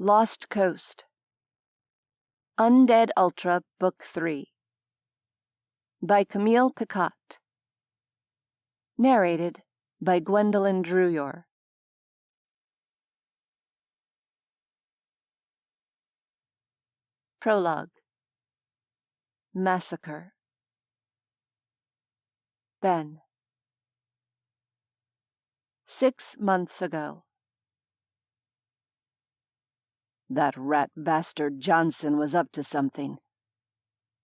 Lost Coast. Undead Ultra, Book 3. By Camille Picott. Narrated by Gwendolyn Druyor. Prologue. Massacre. Ben. 6 months ago. That rat bastard Johnson was up to something.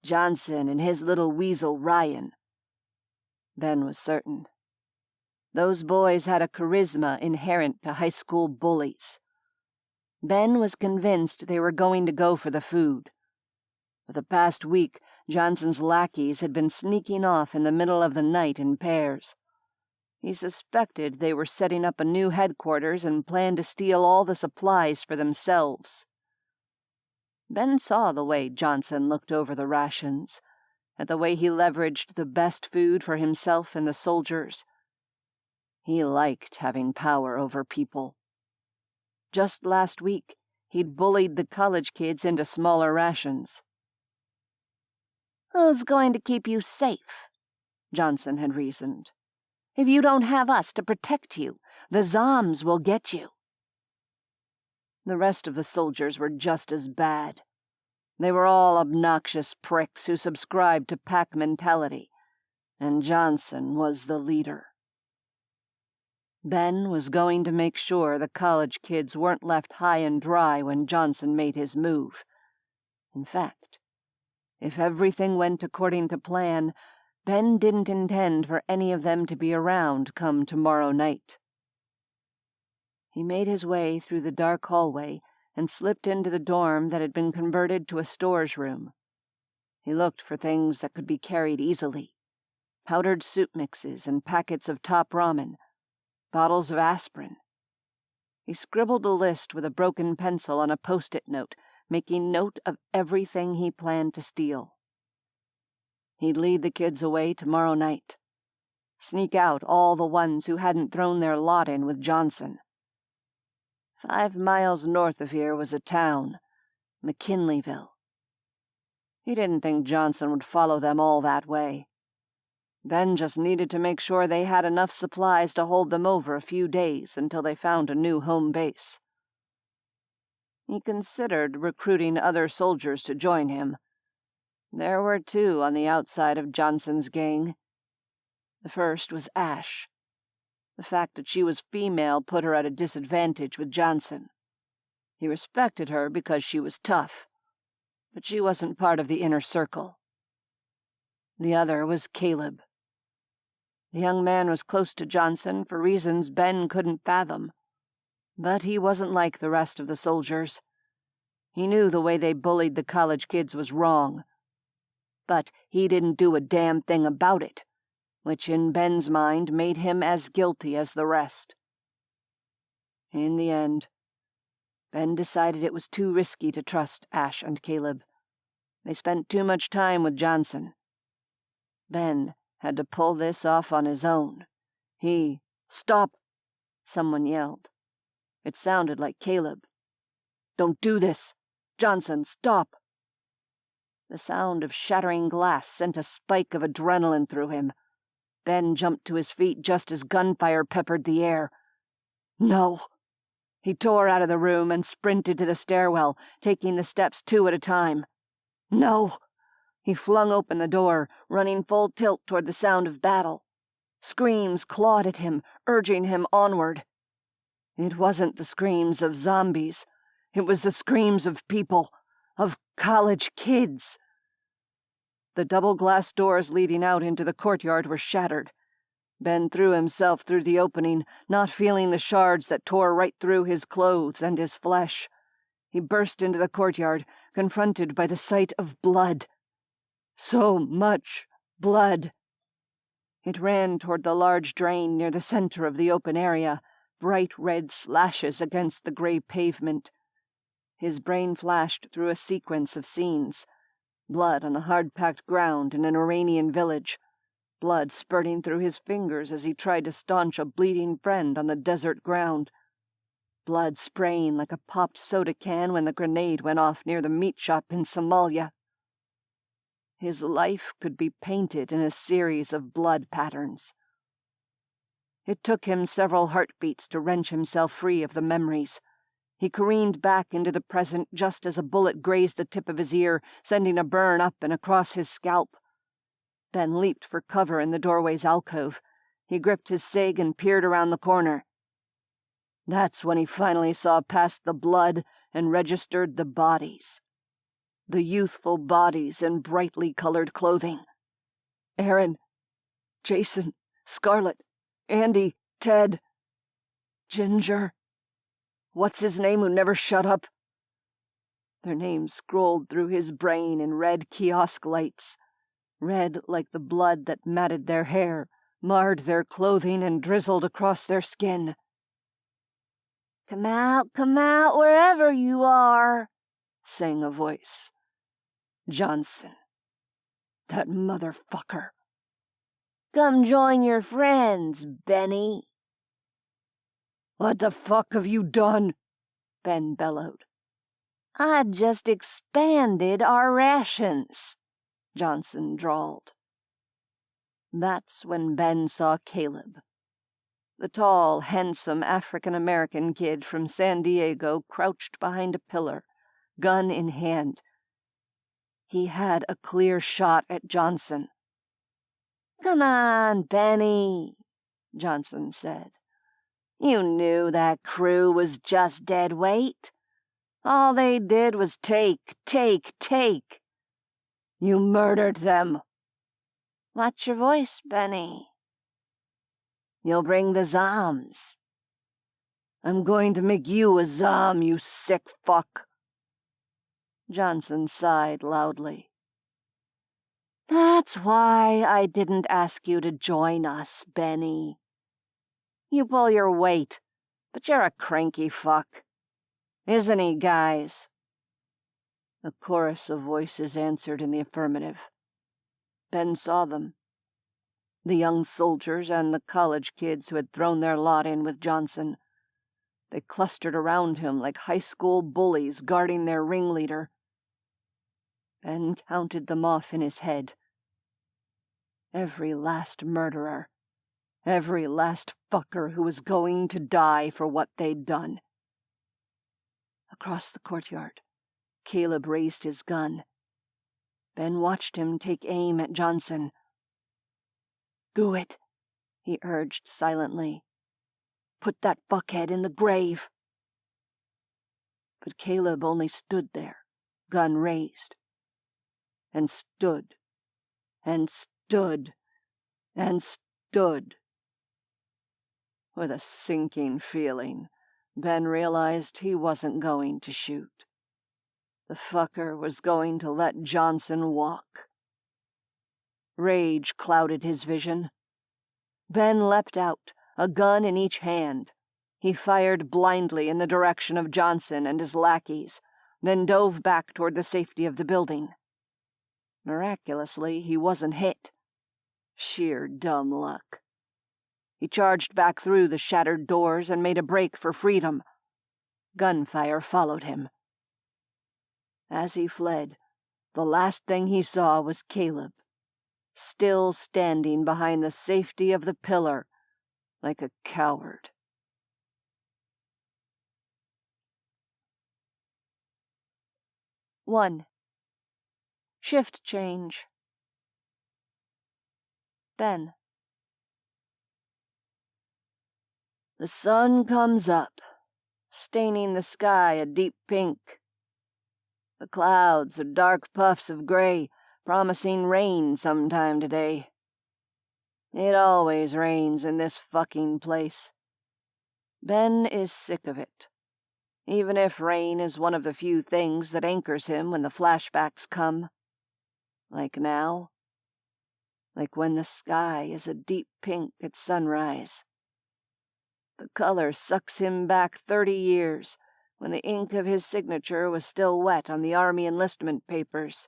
Johnson and his little weasel Ryan. Ben was certain. Those boys had a charisma inherent to high school bullies. Ben was convinced they were going to go for the food. For the past week, Johnson's lackeys had been sneaking off in the middle of the night in pairs. He suspected they were setting up a new headquarters and planned to steal all the supplies for themselves. Ben saw the way Johnson looked over the rations, at the way he leveraged the best food for himself and the soldiers. He liked having power over people. Just last week, he'd bullied the college kids into smaller rations. "Who's going to keep you safe?" Johnson had reasoned. "If you don't have us to protect you, the Zombs will get you." The rest of the soldiers were just as bad. They were all obnoxious pricks who subscribed to pack mentality, and Johnson was the leader. Ben was going to make sure the college kids weren't left high and dry when Johnson made his move. In fact, if everything went according to plan, Ben didn't intend for any of them to be around come tomorrow night. He made his way through the dark hallway and slipped into the dorm that had been converted to a storage room. He looked for things that could be carried easily: powdered soup mixes and packets of top ramen, bottles of aspirin. He scribbled a list with a broken pencil on a post-it note, making note of everything he planned to steal. He'd lead the kids away tomorrow night. Sneak out all the ones who hadn't thrown their lot in with Johnson. 5 miles north of here was a town, McKinleyville. He didn't think Johnson would follow them all that way. Ben just needed to make sure they had enough supplies to hold them over a few days until they found a new home base. He considered recruiting other soldiers to join him. There were 2 on the outside of Johnson's gang. The first was Ash. The fact that she was female put her at a disadvantage with Johnson. He respected her because she was tough, but she wasn't part of the inner circle. The other was Caleb. The young man was close to Johnson for reasons Ben couldn't fathom, but he wasn't like the rest of the soldiers. He knew the way they bullied the college kids was wrong, but he didn't do a damn thing about it, which in Ben's mind made him as guilty as the rest. In the end, Ben decided it was too risky to trust Ash and Caleb. They spent too much time with Johnson. Ben had to pull this off on his own. "Stop!" someone yelled. It sounded like Caleb. "Don't do this! Johnson, stop!" The sound of shattering glass sent a spike of adrenaline through him. Ben jumped to his feet just as gunfire peppered the air. "No!" He tore out of the room and sprinted to the stairwell, taking the steps 2 at a time. "No!" He flung open the door, running full tilt toward the sound of battle. Screams clawed at him, urging him onward. It wasn't the screams of zombies. It was the screams of people, of college kids. The double glass doors leading out into the courtyard were shattered. Ben threw himself through the opening, not feeling the shards that tore right through his clothes and his flesh. He burst into the courtyard, confronted by the sight of blood. So much blood. It ran toward the large drain near the center of the open area, bright red slashes against the gray pavement. His brain flashed through a sequence of scenes. Blood on the hard-packed ground in an Iranian village. Blood spurting through his fingers as he tried to staunch a bleeding friend on the desert ground. blood spraying like a popped soda can when the grenade went off near the meat shop in Somalia. His life could be painted in a series of blood patterns. It took him several heartbeats to wrench himself free of the memories. He careened back into the present just as a bullet grazed the tip of his ear, sending a burn up and across his scalp. Ben leaped for cover in the doorway's alcove. He gripped his cig and peered around the corner. That's when he finally saw past the blood and registered the bodies. The youthful bodies in brightly colored clothing. Aaron, Jason, Scarlett, Andy, Ted, Ginger. What's his name who never shut up? Their names scrolled through his brain in red kiosk lights. Red like the blood that matted their hair, marred their clothing, and drizzled across their skin. Come out, wherever you are, sang a voice. Johnson. That motherfucker. Come join your friends, Benny. What the fuck have you done? Ben bellowed. I just expanded our rations, Johnson drawled. That's when Ben saw Caleb. The tall, handsome African-American kid from San Diego crouched behind a pillar, gun in hand. He had a clear shot at Johnson. Come on, Benny, Johnson said. You knew that crew was just dead weight. All they did was take. You murdered them. Watch your voice, Benny. You'll bring the zombs. I'm going to make you a zom, you sick fuck. Johnson sighed loudly. That's why I didn't ask you to join us, Benny. You pull your weight, but you're a cranky fuck. Isn't he, guys? A chorus of voices answered in the affirmative. Ben saw them. The young soldiers and the college kids who had thrown their lot in with Johnson. They clustered around him like high school bullies guarding their ringleader. Ben counted them off in his head. Every last murderer. Every last fucker who was going to die for what they'd done. Across the courtyard, Caleb raised his gun. Ben watched him take aim at Johnson. Do it, he urged silently. Put that fuckhead in the grave. But Caleb only stood there, gun raised. And stood. And stood. And stood. With a sinking feeling, Ben realized he wasn't going to shoot. The fucker was going to let Johnson walk. Rage clouded his vision. Ben leapt out, a gun in each hand. He fired blindly in the direction of Johnson and his lackeys, then dove back toward the safety of the building. Miraculously, he wasn't hit. Sheer dumb luck. He charged back through the shattered doors and made a break for freedom. Gunfire followed him. As he fled, the last thing he saw was Caleb, still standing behind the safety of the pillar like a coward. One. Shift change. Ben. The sun comes up, staining the sky a deep pink. The clouds are dark puffs of gray, promising rain sometime today. It always rains in this fucking place. Ben is sick of it, even if rain is one of the few things that anchors him when the flashbacks come. Like now. Like when the sky is a deep pink at sunrise. The color sucks him back 30 years, when the ink of his signature was still wet on the Army enlistment papers.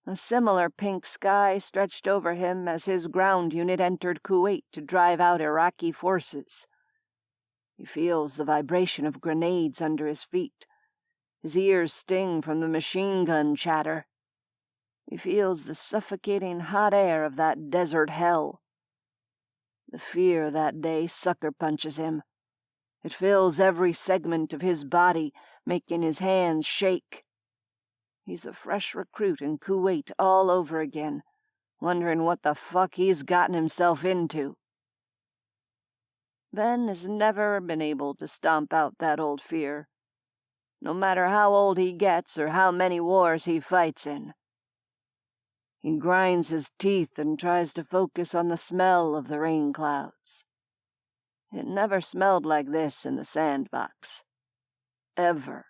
A similar pink sky stretched over him as his ground unit entered Kuwait to drive out Iraqi forces. He feels the vibration of grenades under his feet. His ears sting from the machine gun chatter. He feels the suffocating hot air of that desert hell. The fear that day sucker punches him. It fills every segment of his body, making his hands shake. He's a fresh recruit in Kuwait all over again, wondering what the fuck he's gotten himself into. Ben has never been able to stomp out that old fear, no matter how old he gets or how many wars he fights in. He grinds his teeth and tries to focus on the smell of the rain clouds. It never smelled like this in the sandbox. Ever.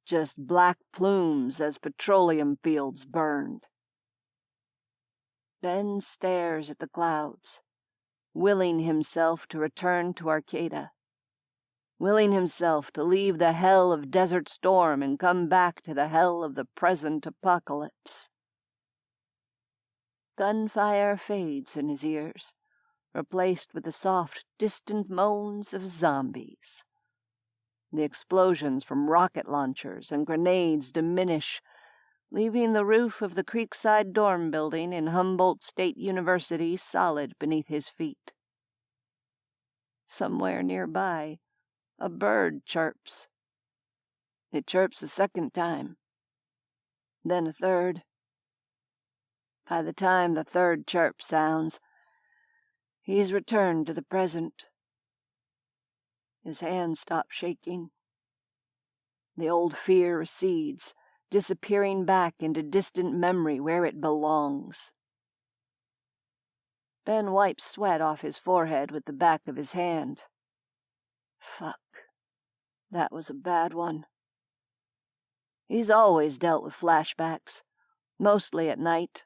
Just black plumes as petroleum fields burned. Ben stares at the clouds, willing himself to return to Arcata, willing himself to leave the hell of Desert Storm and come back to the hell of the present apocalypse. Gunfire fades in his ears, replaced with the soft, distant moans of zombies. The explosions from rocket launchers and grenades diminish, leaving the roof of the Creekside dorm building in Humboldt State University solid beneath his feet. Somewhere nearby, a bird chirps. It chirps a second time, then a third. By the time the third chirp sounds, he's returned to the present. His hands stop shaking. The old fear recedes, disappearing back into distant memory where it belongs. Ben wipes sweat off his forehead with the back of his hand. Fuck. That was a bad one. He's always dealt with flashbacks, mostly at night.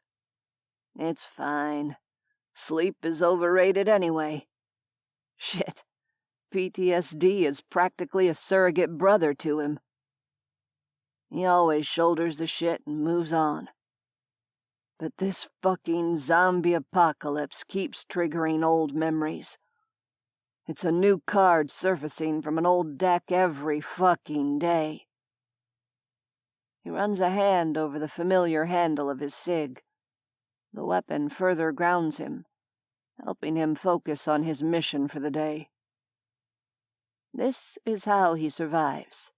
It's fine. Sleep is overrated anyway. Shit. PTSD is practically a surrogate brother to him. He always shoulders the shit and moves on. But this fucking zombie apocalypse keeps triggering old memories. It's a new card surfacing from an old deck every fucking day. He runs a hand over the familiar handle of his cig. The weapon further grounds him, helping him focus on his mission for the day. This is how he survives,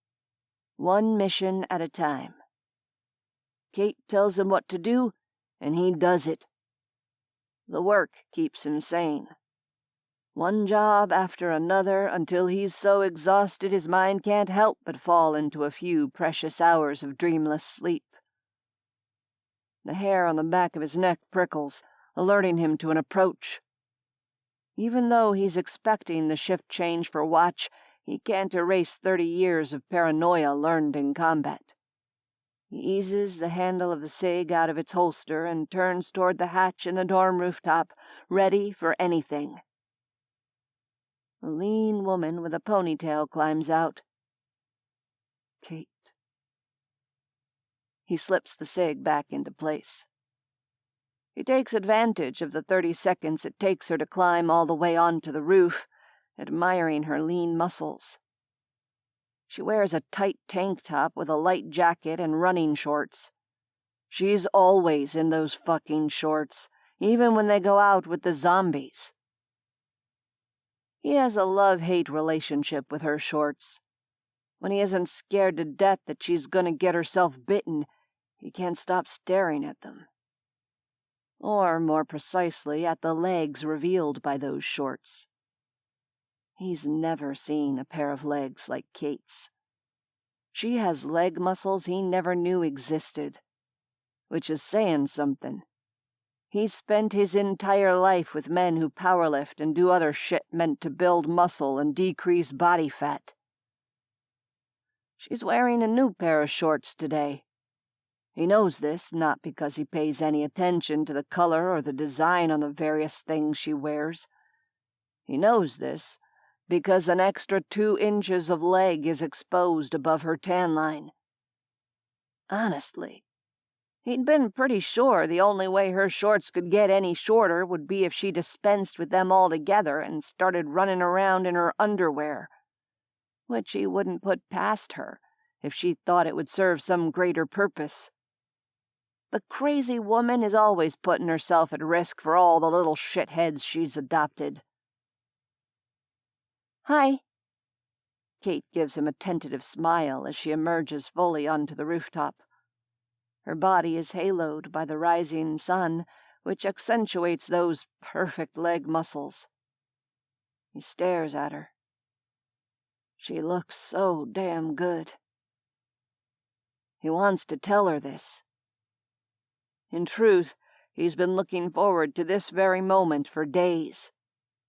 one mission at a time. Kate tells him what to do, and he does it. The work keeps him sane. One job after another until he's so exhausted his mind can't help but fall into a few precious hours of dreamless sleep. The hair on the back of his neck prickles, alerting him to an approach. Even though he's expecting the shift change for watch, he can't erase 30 years of paranoia learned in combat. He eases the handle of the cig out of its holster and turns toward the hatch in the dorm rooftop, ready for anything. A lean woman with a ponytail climbs out. Kate. He slips the cig back into place. He takes advantage of the 30 seconds it takes her to climb all the way onto the roof, admiring her lean muscles. She wears a tight tank top with a light jacket and running shorts. She's always in those fucking shorts, even when they go out with the zombies. He has a love-hate relationship with her shorts. When he isn't scared to death that she's gonna get herself bitten, he can't stop staring at them. Or, more precisely, at the legs revealed by those shorts. He's never seen a pair of legs like Kate's. She has leg muscles he never knew existed, which is saying something. He's spent his entire life with men who powerlift and do other shit meant to build muscle and decrease body fat. She's wearing a new pair of shorts today. He knows this not because he pays any attention to the color or the design on the various things she wears. He knows this because an extra 2 inches of leg is exposed above her tan line. Honestly, He'd been pretty sure the only way her shorts could get any shorter would be if she dispensed with them altogether and started running around in her underwear, which he wouldn't put past her if she thought it would serve some greater purpose. The crazy woman is always putting herself at risk for all the little shitheads she's adopted. "Hi." Kate gives him a tentative smile as she emerges fully onto the rooftop. Her body is haloed by the rising sun, which accentuates those perfect leg muscles. He stares at her. She looks so damn good. He wants to tell her this. In truth, he's been looking forward to this very moment for days.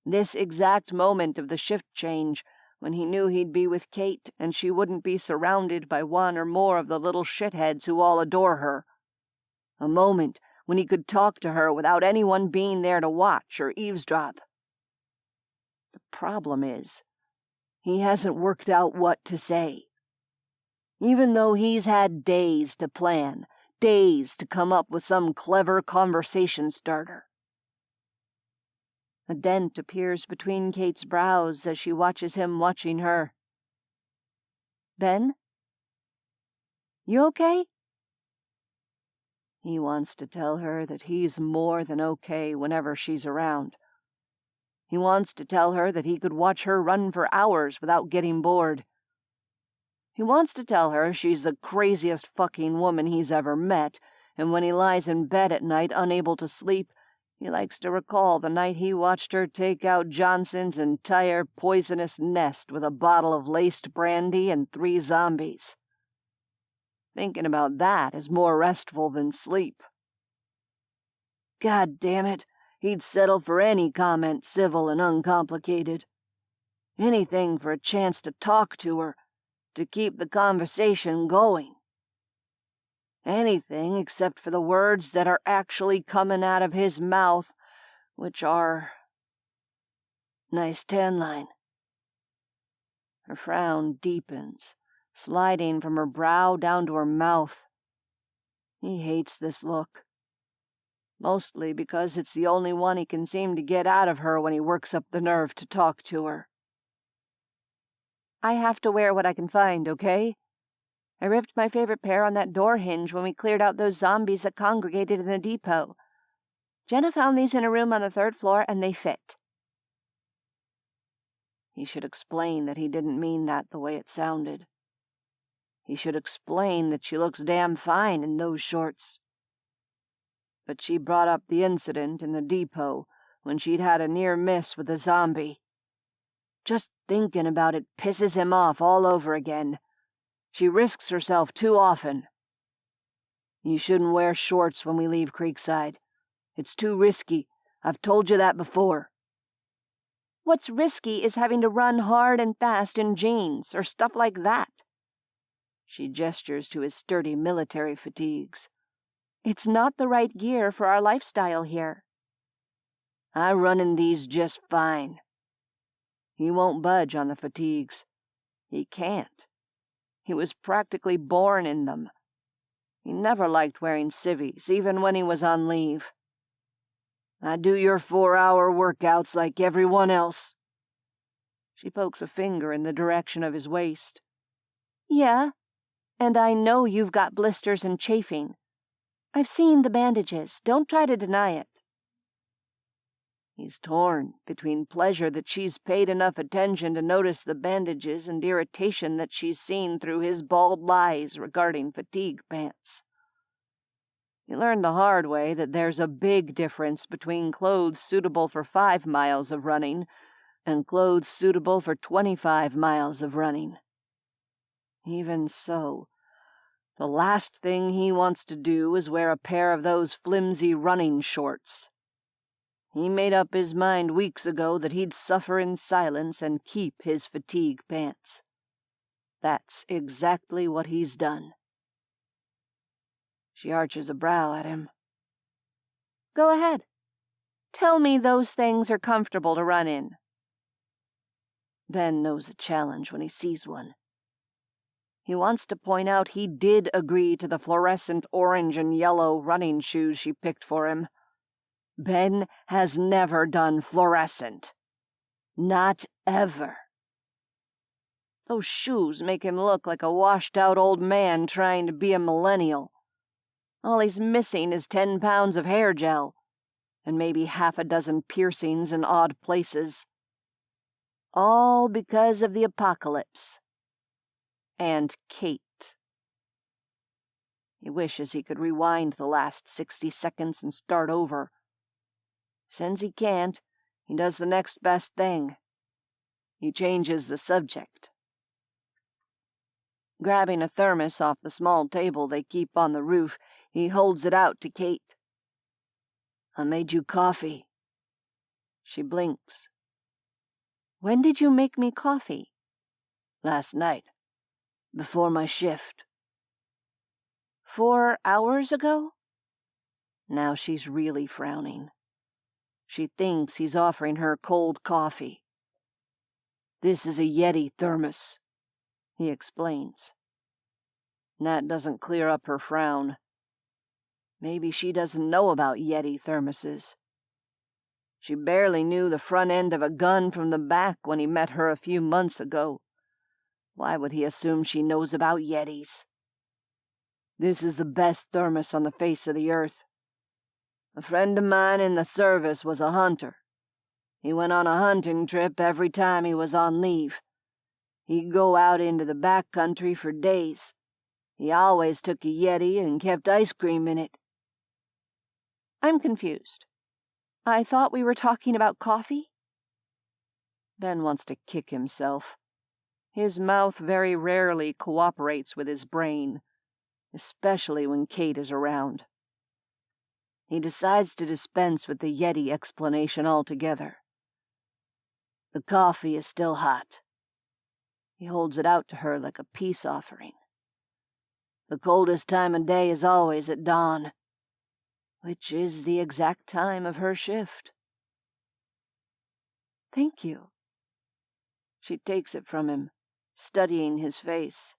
This exact moment of the shift change, when he knew he'd be with Kate and she wouldn't be surrounded by one or more of the little shitheads who all adore her. A moment when he could talk to her without anyone being there to watch or eavesdrop. The problem is, he hasn't worked out what to say. Even though he's had days to plan, days to come up with some clever conversation starter. A dent appears between Kate's brows as she watches him watching her. "Ben? You okay?" He wants to tell her that he's more than okay whenever she's around. He wants to tell her that he could watch her run for hours without getting bored. He wants to tell her she's the craziest fucking woman he's ever met, and when he lies in bed at night unable to sleep, he likes to recall the night he watched her take out Johnson's entire poisonous nest with a bottle of laced brandy and 3 zombies. Thinking about that is more restful than sleep. God damn it, he'd settle for any comment civil and uncomplicated. Anything for a chance to talk to her, to keep the conversation going. Anything except for the words that are actually coming out of his mouth, which are, "Nice tan line." Her frown deepens, sliding from her brow down to her mouth. He hates this look, mostly because it's the only one he can seem to get out of her when he works up the nerve to talk to her. "I have to wear what I can find, okay? I ripped my favorite pair on that door hinge when we cleared out those zombies that congregated in the depot. Jenna found these in a room on the 3rd floor, and they fit." He should explain that he didn't mean that the way it sounded. He should explain that she looks damn fine in those shorts. But she brought up the incident in the depot when she'd had a near miss with a zombie. Just thinking about it pisses him off all over again. She risks herself too often. "You shouldn't wear shorts when we leave Creekside. It's too risky. I've told you that before." "What's risky is having to run hard and fast in jeans or stuff like that." She gestures to his sturdy military fatigues. "It's not the right gear for our lifestyle here." "I run in these just fine." He won't budge on the fatigues. He can't. He was practically born in them. He never liked wearing civvies, even when he was on leave. "I do your 4-hour workouts like everyone else." She pokes a finger in the direction of his waist. "Yeah, and I know you've got blisters and chafing. I've seen the bandages. Don't try to deny it." He's torn between pleasure that she's paid enough attention to notice the bandages and irritation that she's seen through his bald lies regarding fatigue pants. He learned the hard way that there's a big difference between clothes suitable for 5 miles of running and clothes suitable for 25 miles of running. Even so, the last thing he wants to do is wear a pair of those flimsy running shorts. He made up his mind weeks ago that he'd suffer in silence and keep his fatigue pants. That's exactly what he's done. She arches a brow at him. "Go ahead. Tell me those things are comfortable to run in." Ben knows a challenge when he sees one. He wants to point out he did agree to the fluorescent orange and yellow running shoes she picked for him. Ben has never done fluorescent. Not ever. Those shoes make him look like a washed-out old man trying to be a millennial. All he's missing is 10 pounds of hair gel, and maybe half a dozen piercings in odd places. All because of the apocalypse. And Kate. He wishes he could rewind the last 60 seconds and start over. Since he can't, he does the next best thing. He changes the subject. Grabbing a thermos off the small table they keep on the roof, he holds it out to Kate. "I made you coffee." She blinks. "When did you make me coffee?" "Last night, before my shift." 4 hours ago? Now she's really frowning. She thinks he's offering her cold coffee. "This is a Yeti thermos," he explains. That doesn't clear up her frown. Maybe she doesn't know about Yeti thermoses. She barely knew the front end of a gun from the back when he met her a few months ago. Why would he assume she knows about Yetis? "This is the best thermos on the face of the earth. A friend of mine in the service was a hunter. He went on a hunting trip every time he was on leave. He'd go out into the back country for days. He always took a Yeti and kept ice cream in it." I'm confused. I thought we were talking about coffee? Ben wants to kick himself. His mouth very rarely cooperates with his brain, especially when Kate is around. He decides to dispense with the Yeti explanation altogether. "The coffee is still hot." He holds it out to her like a peace offering. "The coldest time of day is always at dawn," which is the exact time of her shift. "Thank you." She takes it from him, studying his face.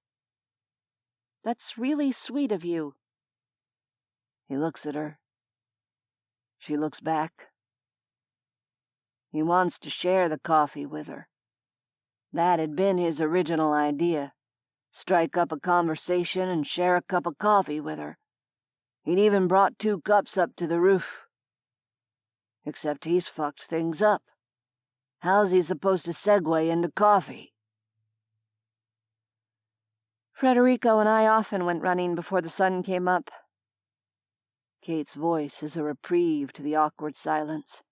"That's really sweet of you." He looks at her. She looks back. He wants to share the coffee with her. That had been his original idea. Strike up a conversation and share a cup of coffee with her. He'd even brought 2 cups up to the roof. Except he's fucked things up. How's he supposed to segue into coffee? "Frederico and I often went running before the sun came up." Kate's voice is a reprieve to the awkward silence.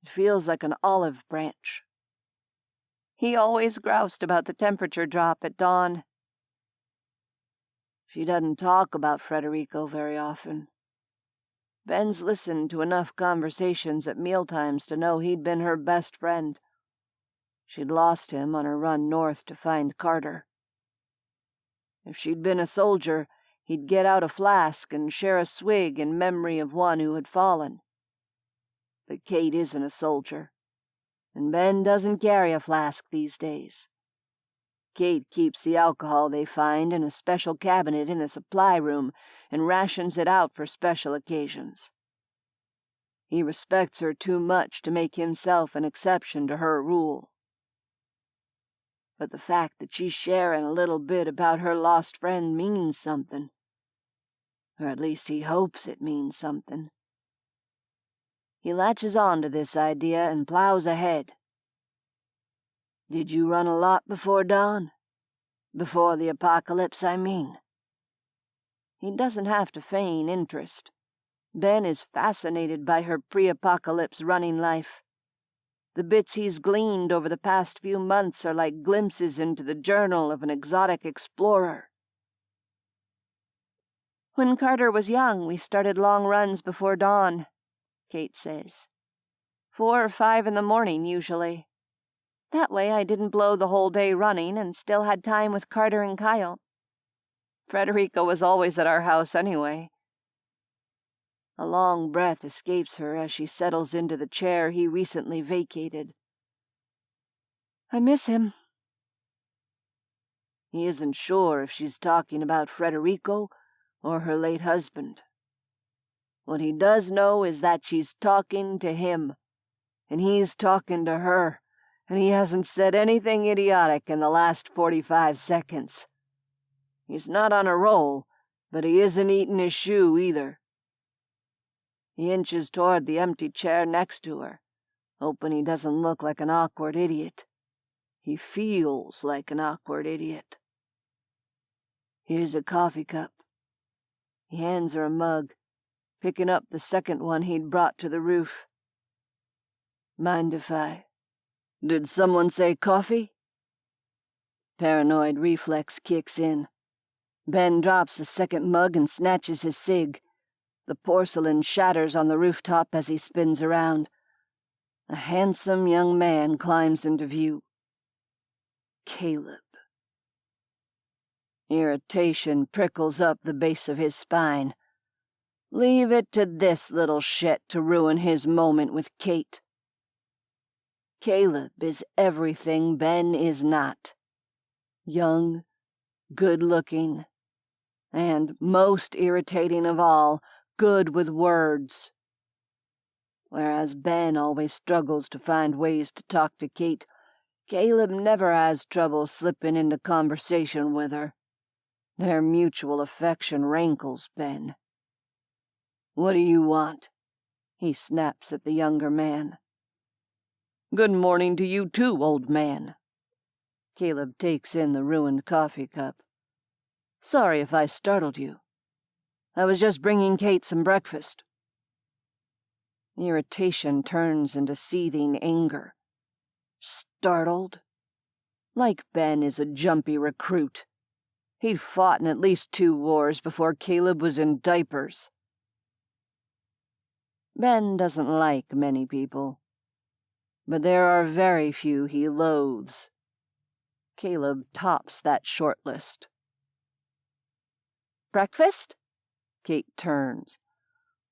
It feels like an olive branch. "He always groused about the temperature drop at dawn." She doesn't talk about Frederico very often. Ben's listened to enough conversations at mealtimes to know he'd been her best friend. She'd lost him on her run north to find Carter. If she'd been a soldier, he'd get out a flask and share a swig in memory of one who had fallen. But Kate isn't a soldier, and Ben doesn't carry a flask these days. Kate keeps the alcohol they find in a special cabinet in the supply room and rations it out for special occasions. He respects her too much to make himself an exception to her rule. But the fact that she's sharing a little bit about her lost friend means something. Or at least he hopes it means something. He latches on to this idea and plows ahead. "Did you run a lot before dawn? Before the apocalypse, I mean." He doesn't have to feign interest. Ben is fascinated by her pre-apocalypse running life. The bits he's gleaned over the past few months are like glimpses into the journal of an exotic explorer. "When Carter was young, we started long runs before dawn," Kate says. 4 or 5 in the morning, usually. That way I didn't blow the whole day running and still had time with Carter and Kyle. Frederico was always at our house anyway. A long breath escapes her as she settles into the chair he recently vacated. "I miss him." He isn't sure if she's talking about Frederico or her late husband. What he does know is that she's talking to him, and he's talking to her, and he hasn't said anything idiotic in the last 45 seconds. He's not on a roll, but he isn't eating his shoe either. He inches toward the empty chair next to her, hoping he doesn't look like an awkward idiot. He feels like an awkward idiot. Here's a coffee cup. He hands her a mug, picking up the second one he'd brought to the roof. Mind if I... Did someone say coffee? Paranoid reflex kicks in. Ben drops the second mug and snatches his cig. The porcelain shatters on the rooftop as he spins around. A handsome young man climbs into view. Caleb. Irritation prickles up the base of his spine. Leave it to this little shit to ruin his moment with Kate. Caleb is everything Ben is not. Young, good-looking, and, most irritating of all, good with words. Whereas Ben always struggles to find ways to talk to Kate, Caleb never has trouble slipping into conversation with her. Their mutual affection rankles Ben. "What do you want?" he snaps at the younger man. "Good morning to you too, old man." Caleb takes in the ruined coffee cup. "Sorry if I startled you. I was just bringing Kate some breakfast." Irritation turns into seething anger. Startled? Like Ben is a jumpy recruit. He'd fought in at least 2 wars before Caleb was in diapers. Ben doesn't like many people, but there are very few he loathes. Caleb tops that short list. "Breakfast?" Kate turns.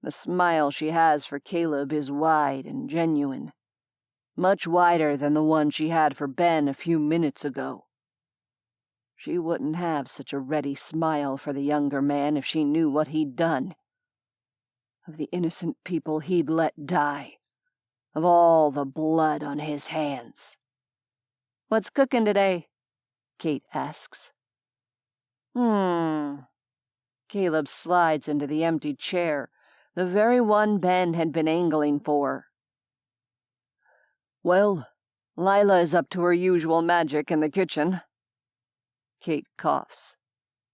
The smile she has for Caleb is wide and genuine, much wider than the one she had for Ben a few minutes ago. She wouldn't have such a ready smile for the younger man if she knew what he'd done. Of the innocent people he'd let die. Of all the blood on his hands. "What's cooking today?" Kate asks. Caleb slides into the empty chair, the very one Ben had been angling for. "Well, Lila is up to her usual magic in the kitchen." Kate coughs.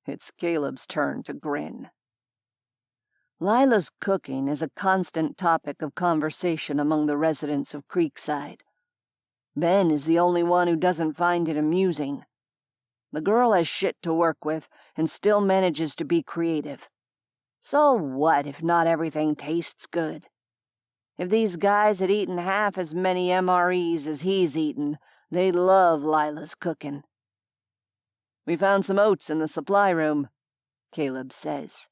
It's Caleb's turn to grin. Lila's cooking is a constant topic of conversation among the residents of Creekside. Ben is the only one who doesn't find it amusing. The girl has shit to work with and still manages to be creative. So what if not everything tastes good? If these guys had eaten half as many MREs as he's eaten, they'd love Lila's cooking. "We found some oats in the supply room," Caleb says.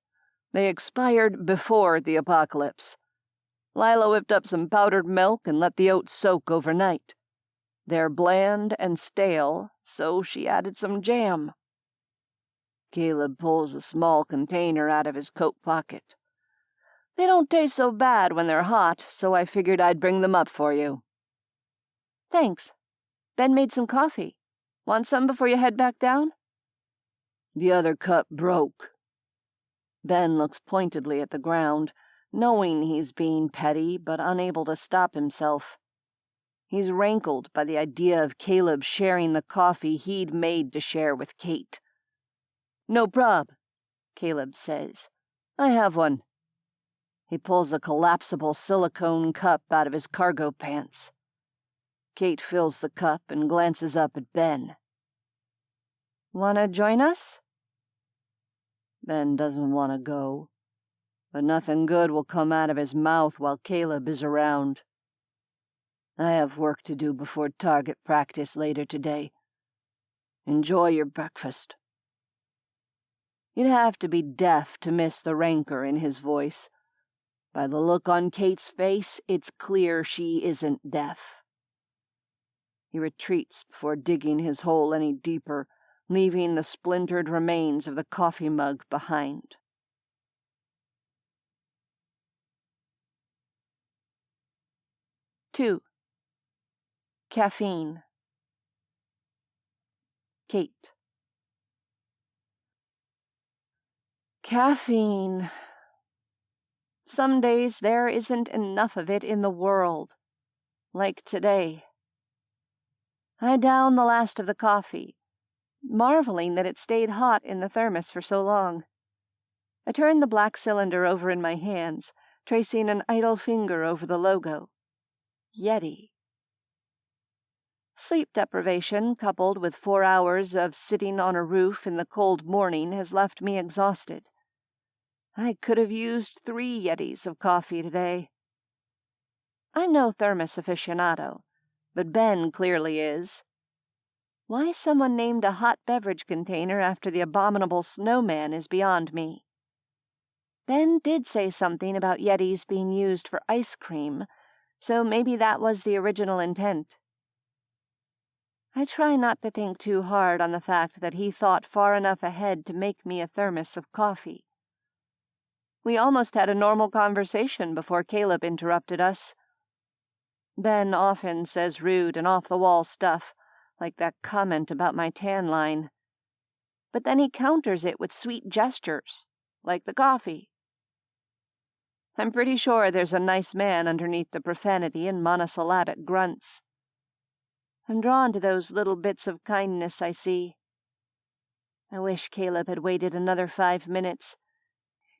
"They expired before the apocalypse. Lila whipped up some powdered milk and let the oats soak overnight. They're bland and stale, so she added some jam." Caleb pulls a small container out of his coat pocket. "They don't taste so bad when they're hot, so I figured I'd bring them up for you." "Thanks. Ben made some coffee. Want some before you head back down?" "The other cup broke." Ben looks pointedly at the ground, knowing he's being petty but unable to stop himself. He's rankled by the idea of Caleb sharing the coffee he'd made to share with Kate. "No prob," Caleb says. "I have one." He pulls a collapsible silicone cup out of his cargo pants. Kate fills the cup and glances up at Ben. "Wanna join us?" Ben doesn't want to go, but nothing good will come out of his mouth while Caleb is around. "I have work to do before target practice later today. Enjoy your breakfast." You'd have to be deaf to miss the rancor in his voice. By the look on Kate's face, it's clear she isn't deaf. He retreats before digging his hole any deeper, leaving the splintered remains of the coffee mug behind. Two. Caffeine. Kate. Caffeine. Some days there isn't enough of it in the world. Like today. I down the last of the coffee, marveling that it stayed hot in the thermos for so long. I turned the black cylinder over in my hands, tracing an idle finger over the logo. Yeti. Sleep deprivation, coupled with 4 hours of sitting on a roof in the cold morning, has left me exhausted. I could have used 3 Yetis of coffee today. I'm no thermos aficionado, but Ben clearly is. Why someone named a hot beverage container after the abominable snowman is beyond me. Ben did say something about Yetis being used for ice cream, so maybe that was the original intent. I try not to think too hard on the fact that he thought far enough ahead to make me a thermos of coffee. We almost had a normal conversation before Caleb interrupted us. Ben often says rude and off-the-wall stuff, like that comment about my tan line. But then he counters it with sweet gestures, like the coffee. I'm pretty sure there's a nice man underneath the profanity and monosyllabic grunts. I'm drawn to those little bits of kindness I see. I wish Caleb had waited another 5 minutes,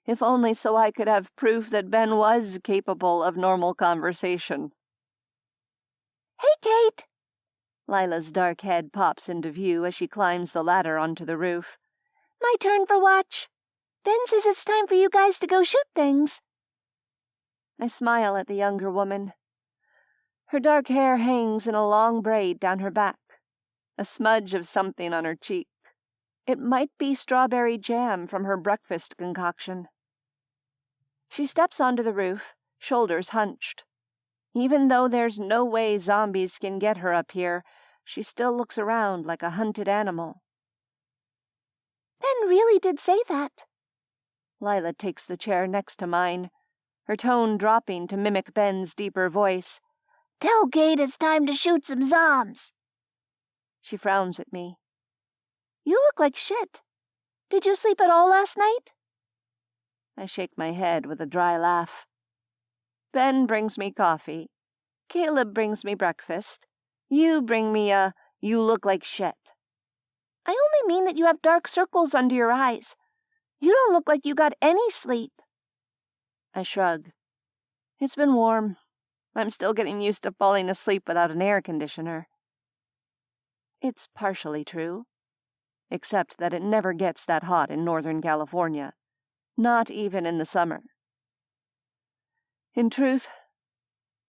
if only so I could have proof that Ben was capable of normal conversation. "Hey, Kate!" Lila's dark head pops into view as she climbs the ladder onto the roof. "My turn for watch. Ben says it's time for you guys to go shoot things." I smile at the younger woman. Her dark hair hangs in a long braid down her back, a smudge of something on her cheek. It might be strawberry jam from her breakfast concoction. She steps onto the roof, shoulders hunched. Even though there's no way zombies can get her up here, she still looks around like a hunted animal. "Ben really did say that." Lila takes the chair next to mine, her tone dropping to mimic Ben's deeper voice. "Tell Kate it's time to shoot some zombs." She frowns at me. "You look like shit. Did you sleep at all last night?" I shake my head with a dry laugh. Ben brings me coffee. Caleb brings me breakfast. You bring me a "you look like shit." "I only mean that you have dark circles under your eyes. You don't look like you got any sleep." I shrug. It's been warm. I'm still getting used to falling asleep without an air conditioner. It's partially true, except that it never gets that hot in Northern California, not even in the summer. In truth,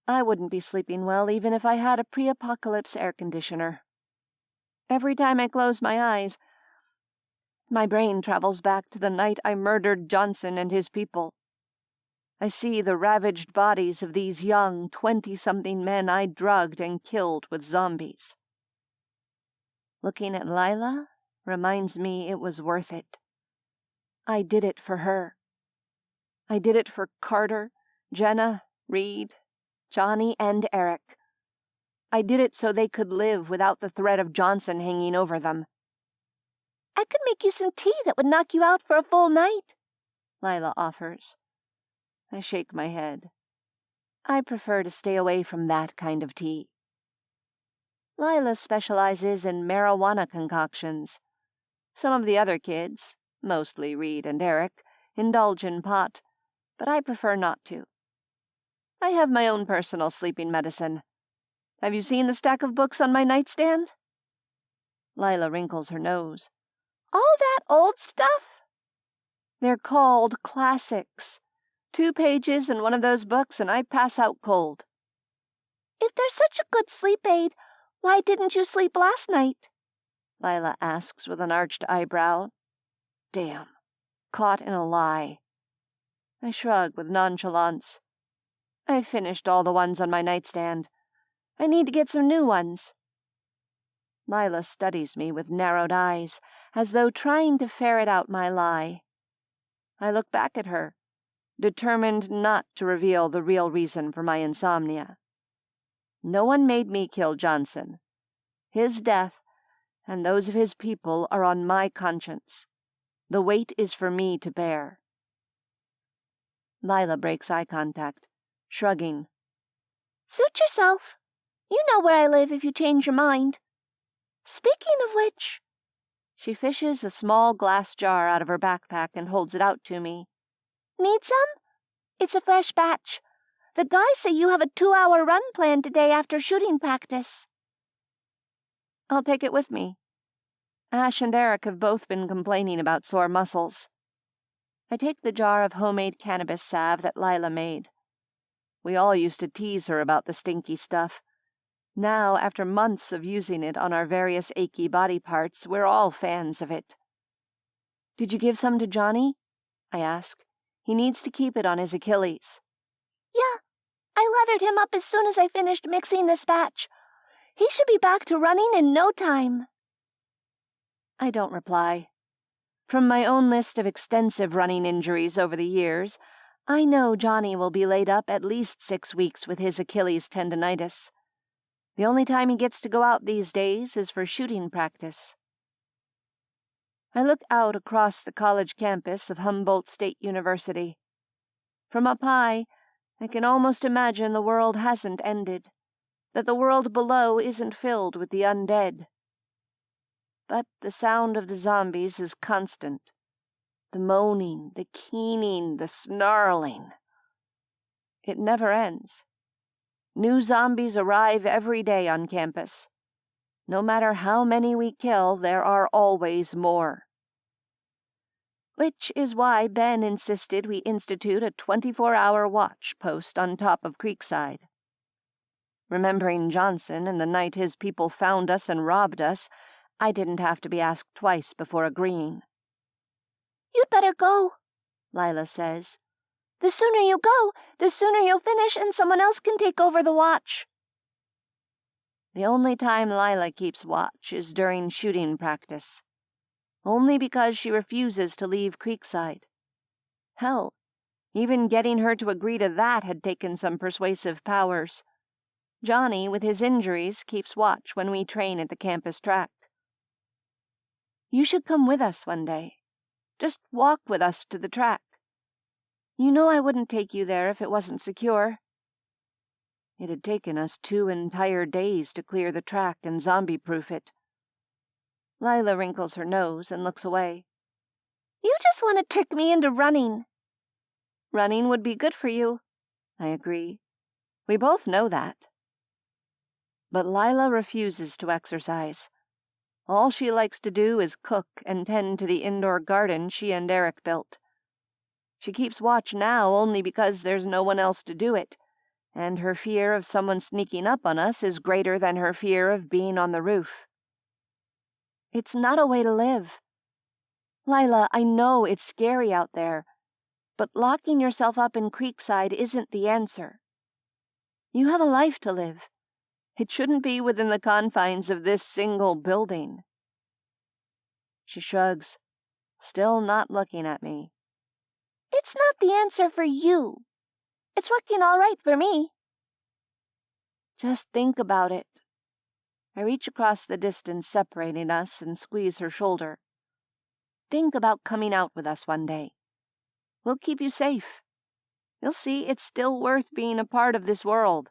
I wouldn't be sleeping well even if I had a pre-apocalypse air conditioner. Every time I close my eyes, my brain travels back to the night I murdered Johnson and his people. I see the ravaged bodies of these young 20-something men I drugged and killed with zombies. Looking at Lila reminds me it was worth it. I did it for her. I did it for Carter, Jenna, Reed, Johnny, and Eric. I did it so they could live without the threat of Johnson hanging over them. "I could make you some tea that would knock you out for a full night," Lila offers. I shake my head. I prefer to stay away from that kind of tea. Lila specializes in marijuana concoctions. Some of the other kids, mostly Reed and Eric, indulge in pot, but I prefer not to. I have my own personal sleeping medicine. Have you seen the stack of books on my nightstand? Lila wrinkles her nose. "All that old stuff?" "They're called classics. 2 pages in one of those books and I pass out cold." "If they're such a good sleep aid, why didn't you sleep last night?" Lila asks with an arched eyebrow. Damn. Caught in a lie. I shrug with nonchalance. I've finished all the ones on my nightstand. I need to get some new ones. Lila studies me with narrowed eyes, as though trying to ferret out my lie. I look back at her, determined not to reveal the real reason for my insomnia. No one made me kill Johnson. His death, and those of his people, are on my conscience. The weight is for me to bear. Lila breaks eye contact, shrugging. Suit yourself. You know where I live if you change your mind. Speaking of which... She fishes a small glass jar out of her backpack and holds it out to me. Need some? It's a fresh batch. The guys say you have a 2-hour run planned today after shooting practice. I'll take it with me. Ash and Eric have both been complaining about sore muscles. I take the jar of homemade cannabis salve that Lila made. We all used to tease her about the stinky stuff. Now, after months of using it on our various achy body parts, we're all fans of it. Did you give some to Johnny? I ask. He needs to keep it on his Achilles. Yeah, I lathered him up as soon as I finished mixing this batch. He should be back to running in no time. I don't reply. From my own list of extensive running injuries over the years, I know Johnny will be laid up at least 6 weeks with his Achilles tendonitis. The only time he gets to go out these days is for shooting practice. I look out across the college campus of Humboldt State University. From up high, I can almost imagine the world hasn't ended, that the world below isn't filled with the undead. But the sound of the zombies is constant. The moaning, the keening, the snarling. It never ends. New zombies arrive every day on campus. No matter how many we kill, there are always more. Which is why Ben insisted we institute a 24-hour watch post on top of Creekside. Remembering Johnson and the night his people found us and robbed us, I didn't have to be asked twice before agreeing. You'd better go, Lila says. The sooner you go, the sooner you'll finish and someone else can take over the watch. The only time Lila keeps watch is during shooting practice. Only because she refuses to leave Creekside. Hell, even getting her to agree to that had taken some persuasive powers. Johnny, with his injuries, keeps watch when we train at the campus track. You should come with us one day. Just walk with us to the track. You know I wouldn't take you there if it wasn't secure. It had taken us 2 entire days to clear the track and zombie-proof it. Lila wrinkles her nose and looks away. You just want to trick me into running. Running would be good for you, I agree. We both know that. But Lila refuses to exercise. All she likes to do is cook and tend to the indoor garden she and Eric built. She keeps watch now only because there's no one else to do it, and her fear of someone sneaking up on us is greater than her fear of being on the roof. It's not a way to live. Lila, I know it's scary out there, but locking yourself up in Creekside isn't the answer. You have a life to live. It shouldn't be within the confines of this single building. She shrugs, still not looking at me. It's not the answer for you. It's working all right for me. Just think about it. I reach across the distance separating us and squeeze her shoulder. Think about coming out with us one day. We'll keep you safe. You'll see it's still worth being a part of this world.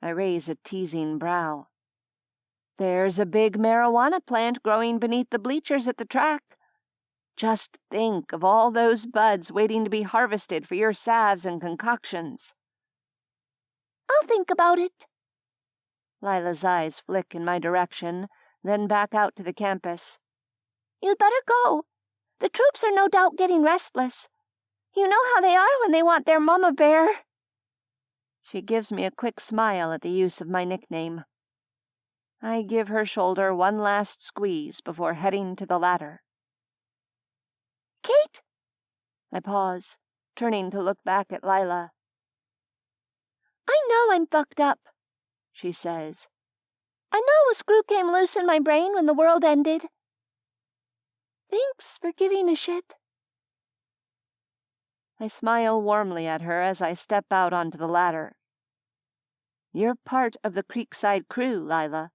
I raise a teasing brow. There's a big marijuana plant growing beneath the bleachers at the track. Just think of all those buds waiting to be harvested for your salves and concoctions. I'll think about it. Lila's eyes flick in my direction, then back out to the campus. You'd better go. The troops are no doubt getting restless. You know how they are when they want their mama bear. She gives me a quick smile at the use of my nickname. I give her shoulder one last squeeze before heading to the ladder. Kate? I pause, turning to look back at Lila. I know I'm fucked up, she says. I know a screw came loose in my brain when the world ended. Thanks for giving a shit. I smile warmly at her as I step out onto the ladder. You're part of the Creekside crew, Lila.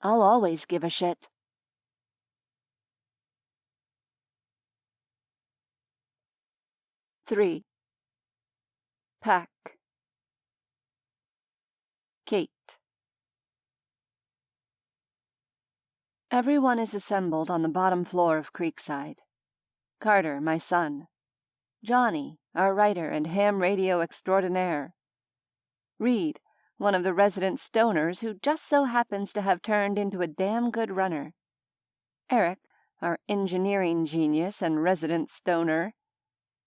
I'll always give a shit. Three. Pack. Kate. Everyone is assembled on the bottom floor of Creekside. Carter, my son. Johnny, our writer and ham radio extraordinaire. Reed, one of the resident stoners who just so happens to have turned into a damn good runner. Eric, our engineering genius and resident stoner.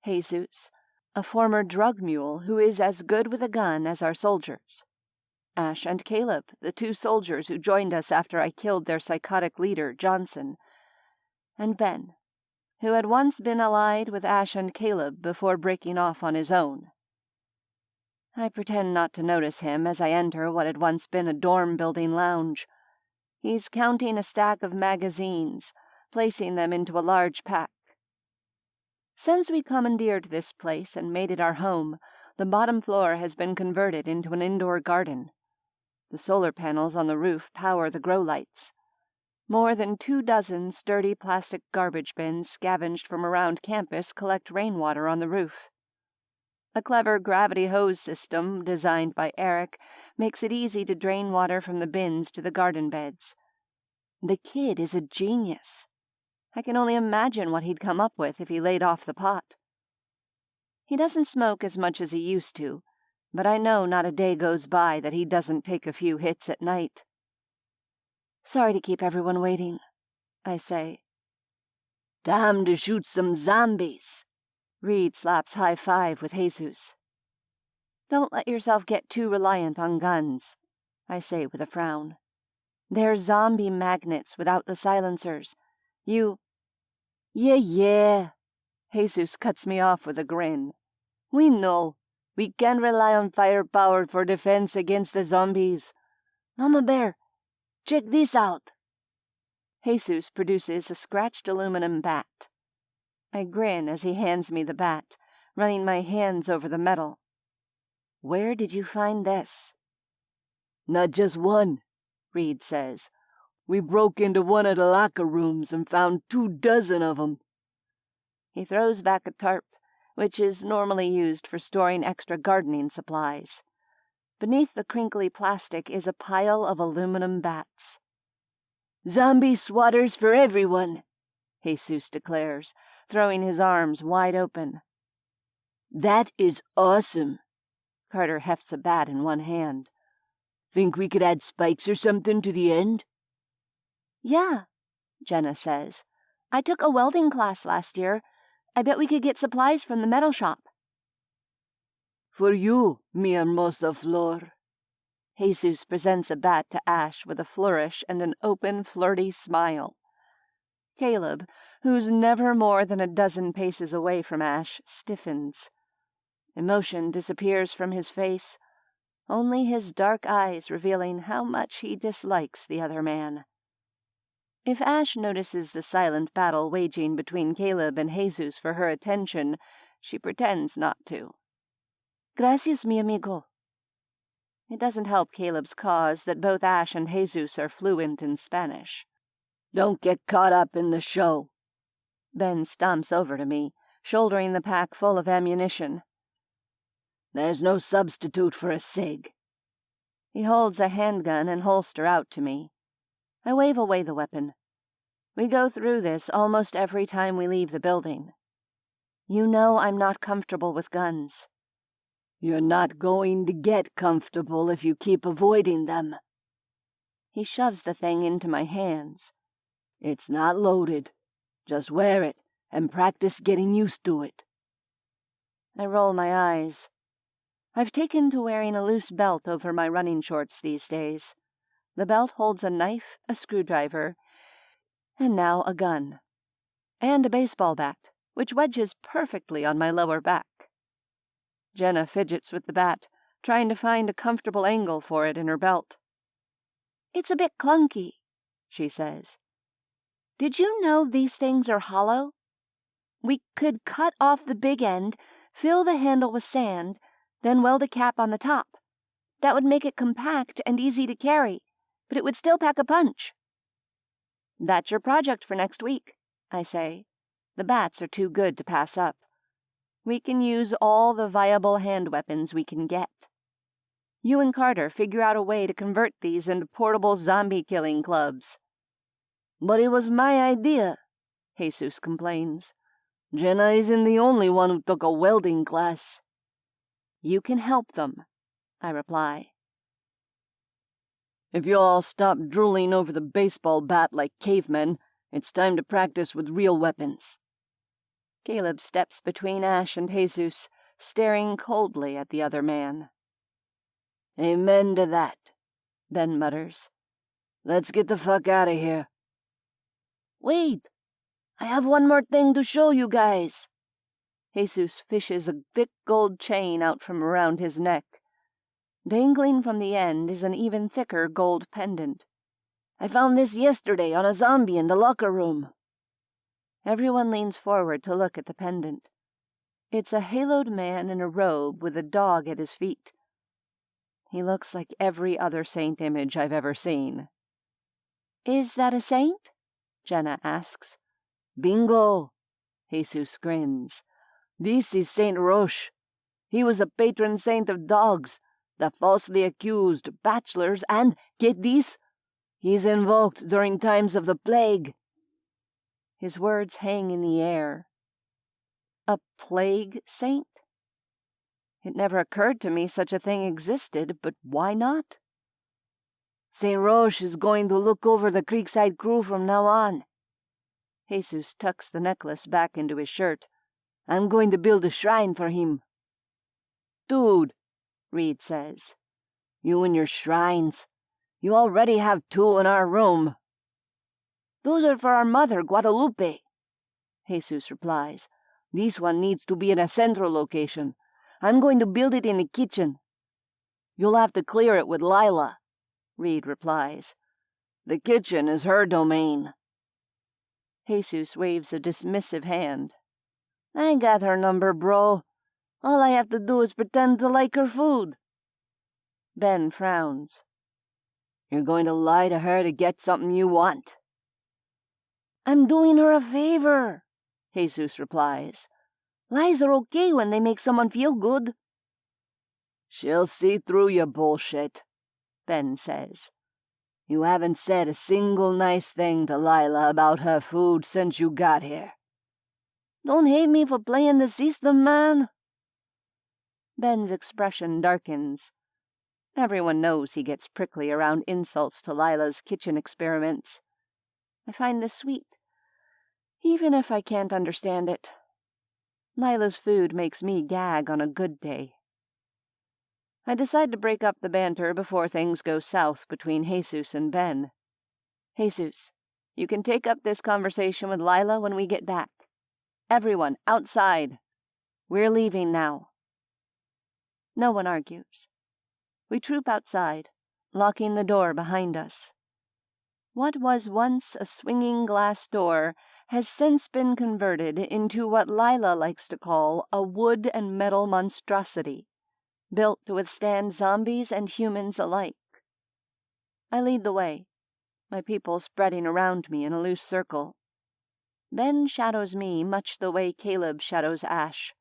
Jesus, a former drug mule who is as good with a gun as our soldiers. Ash and Caleb, the two soldiers who joined us after I killed their psychotic leader, Johnson. And Ben, who had once been allied with Ash and Caleb before breaking off on his own. I pretend not to notice him as I enter what had once been a dorm building lounge. He's counting a stack of magazines, placing them into a large pack. Since we commandeered this place and made it our home, the bottom floor has been converted into an indoor garden. The solar panels on the roof power the grow lights. More than 24 sturdy plastic garbage bins scavenged from around campus collect rainwater on the roof. A clever gravity hose system, designed by Eric, makes it easy to drain water from the bins to the garden beds. The kid is a genius. I can only imagine what he'd come up with if he laid off the pot. He doesn't smoke as much as he used to, but I know not a day goes by that he doesn't take a few hits at night. Sorry to keep everyone waiting, I say. Time to shoot some zombies. Reed slaps high five with Jesus. Don't let yourself get too reliant on guns, I say with a frown. They're zombie magnets without the silencers. Yeah. Jesus cuts me off with a grin. We know. We can rely on firepower for defense against the zombies. Mama Bear, check this out. Jesus produces a scratched aluminum bat. I grin as he hands me the bat, running my hands over the metal. Where did you find this? Not just one, Reed says. We broke into one of the locker rooms and found 24 of them. He throws back a tarp, which is normally used for storing extra gardening supplies. Beneath the crinkly plastic is a pile of aluminum bats. Zombie swatters for everyone, Jesus declares, throwing his arms wide open. That is awesome. Carter hefts a bat in one hand. Think we could add spikes or something to the end? Yeah, Jenna says. I took a welding class last year. I bet we could get supplies from the metal shop. For you, mi hermosa flor. Jesus presents a bat to Ash with a flourish and an open, flirty smile. Caleb, who's never more than a dozen paces away from Ash, stiffens. Emotion disappears from his face, only his dark eyes revealing how much he dislikes the other man. If Ash notices the silent battle waging between Caleb and Jesus for her attention, she pretends not to. Gracias, mi amigo. It doesn't help Caleb's cause that both Ash and Jesus are fluent in Spanish. Don't get caught up in the show. Ben stomps over to me, shouldering the pack full of ammunition. There's no substitute for a cig. He holds a handgun and holster out to me. I wave away the weapon. We go through this almost every time we leave the building. You know I'm not comfortable with guns. You're not going to get comfortable if you keep avoiding them. He shoves the thing into my hands. It's not loaded. Just wear it and practice getting used to it. I roll my eyes. I've taken to wearing a loose belt over my running shorts these days. The belt holds a knife, a screwdriver, and now a gun. And a baseball bat, which wedges perfectly on my lower back. Jenna fidgets with the bat, trying to find a comfortable angle for it in her belt. It's a bit clunky, she says. Did you know these things are hollow? We could cut off the big end, fill the handle with sand, then weld a cap on the top. That would make it compact and easy to carry, but it would still pack a punch. That's your project for next week, I say. The bats are too good to pass up. We can use all the viable hand weapons we can get. You and Carter figure out a way to convert these into portable zombie-killing clubs. But it was my idea, Jesus complains. Jenna isn't the only one who took a welding class. You can help them, I reply. If you all stop drooling over the baseball bat like cavemen, it's time to practice with real weapons. Caleb steps between Ash and Jesus, staring coldly at the other man. Amen to that, Ben mutters. Let's get the fuck out of here. Wait, I have one more thing to show you guys. Jesus fishes a thick gold chain out from around his neck. Dangling from the end is an even thicker gold pendant. I found this yesterday on a zombie in the locker room. Everyone leans forward to look at the pendant. It's a haloed man in a robe with a dog at his feet. He looks like every other saint image I've ever seen. Is that a saint? Jenna asks. Bingo! Jesus grins. This is Saint Roche. He was a patron saint of dogs, the falsely accused, bachelors, and, get this, he's invoked during times of the plague. His words hang in the air. A plague saint? It never occurred to me such a thing existed, but why not? Saint Roche is going to look over the Creekside crew from now on. Jesus tucks the necklace back into his shirt. I'm going to build a shrine for him. Dude, Reed says. You and your shrines. You already have 2 in our room. Those are for our mother, Guadalupe, Jesus replies. This one needs to be in a central location. I'm going to build it in the kitchen. You'll have to clear it with Lila, Reed replies. The kitchen is her domain. Jesus waves a dismissive hand. I got her number, bro. All I have to do is pretend to like her food. Ben frowns. You're going to lie to her to get something you want. I'm doing her a favor, Jesus replies. Lies are okay when they make someone feel good. She'll see through your bullshit, Ben says. You haven't said a single nice thing to Lila about her food since you got here. Don't hate me for playing the system, man. Ben's expression darkens. Everyone knows he gets prickly around insults to Lila's kitchen experiments. I find this sweet, even if I can't understand it. Lila's food makes me gag on a good day. I decide to break up the banter before things go south between Jesus and Ben. Jesus, you can take up this conversation with Lila when we get back. Everyone, outside. We're leaving now. No one argues. We troop outside, locking the door behind us. What was once a swinging glass door has since been converted into what Lila likes to call a wood and metal monstrosity, built to withstand zombies and humans alike. I lead the way, my people spreading around me in a loose circle. Ben shadows me much the way Caleb shadows Ash.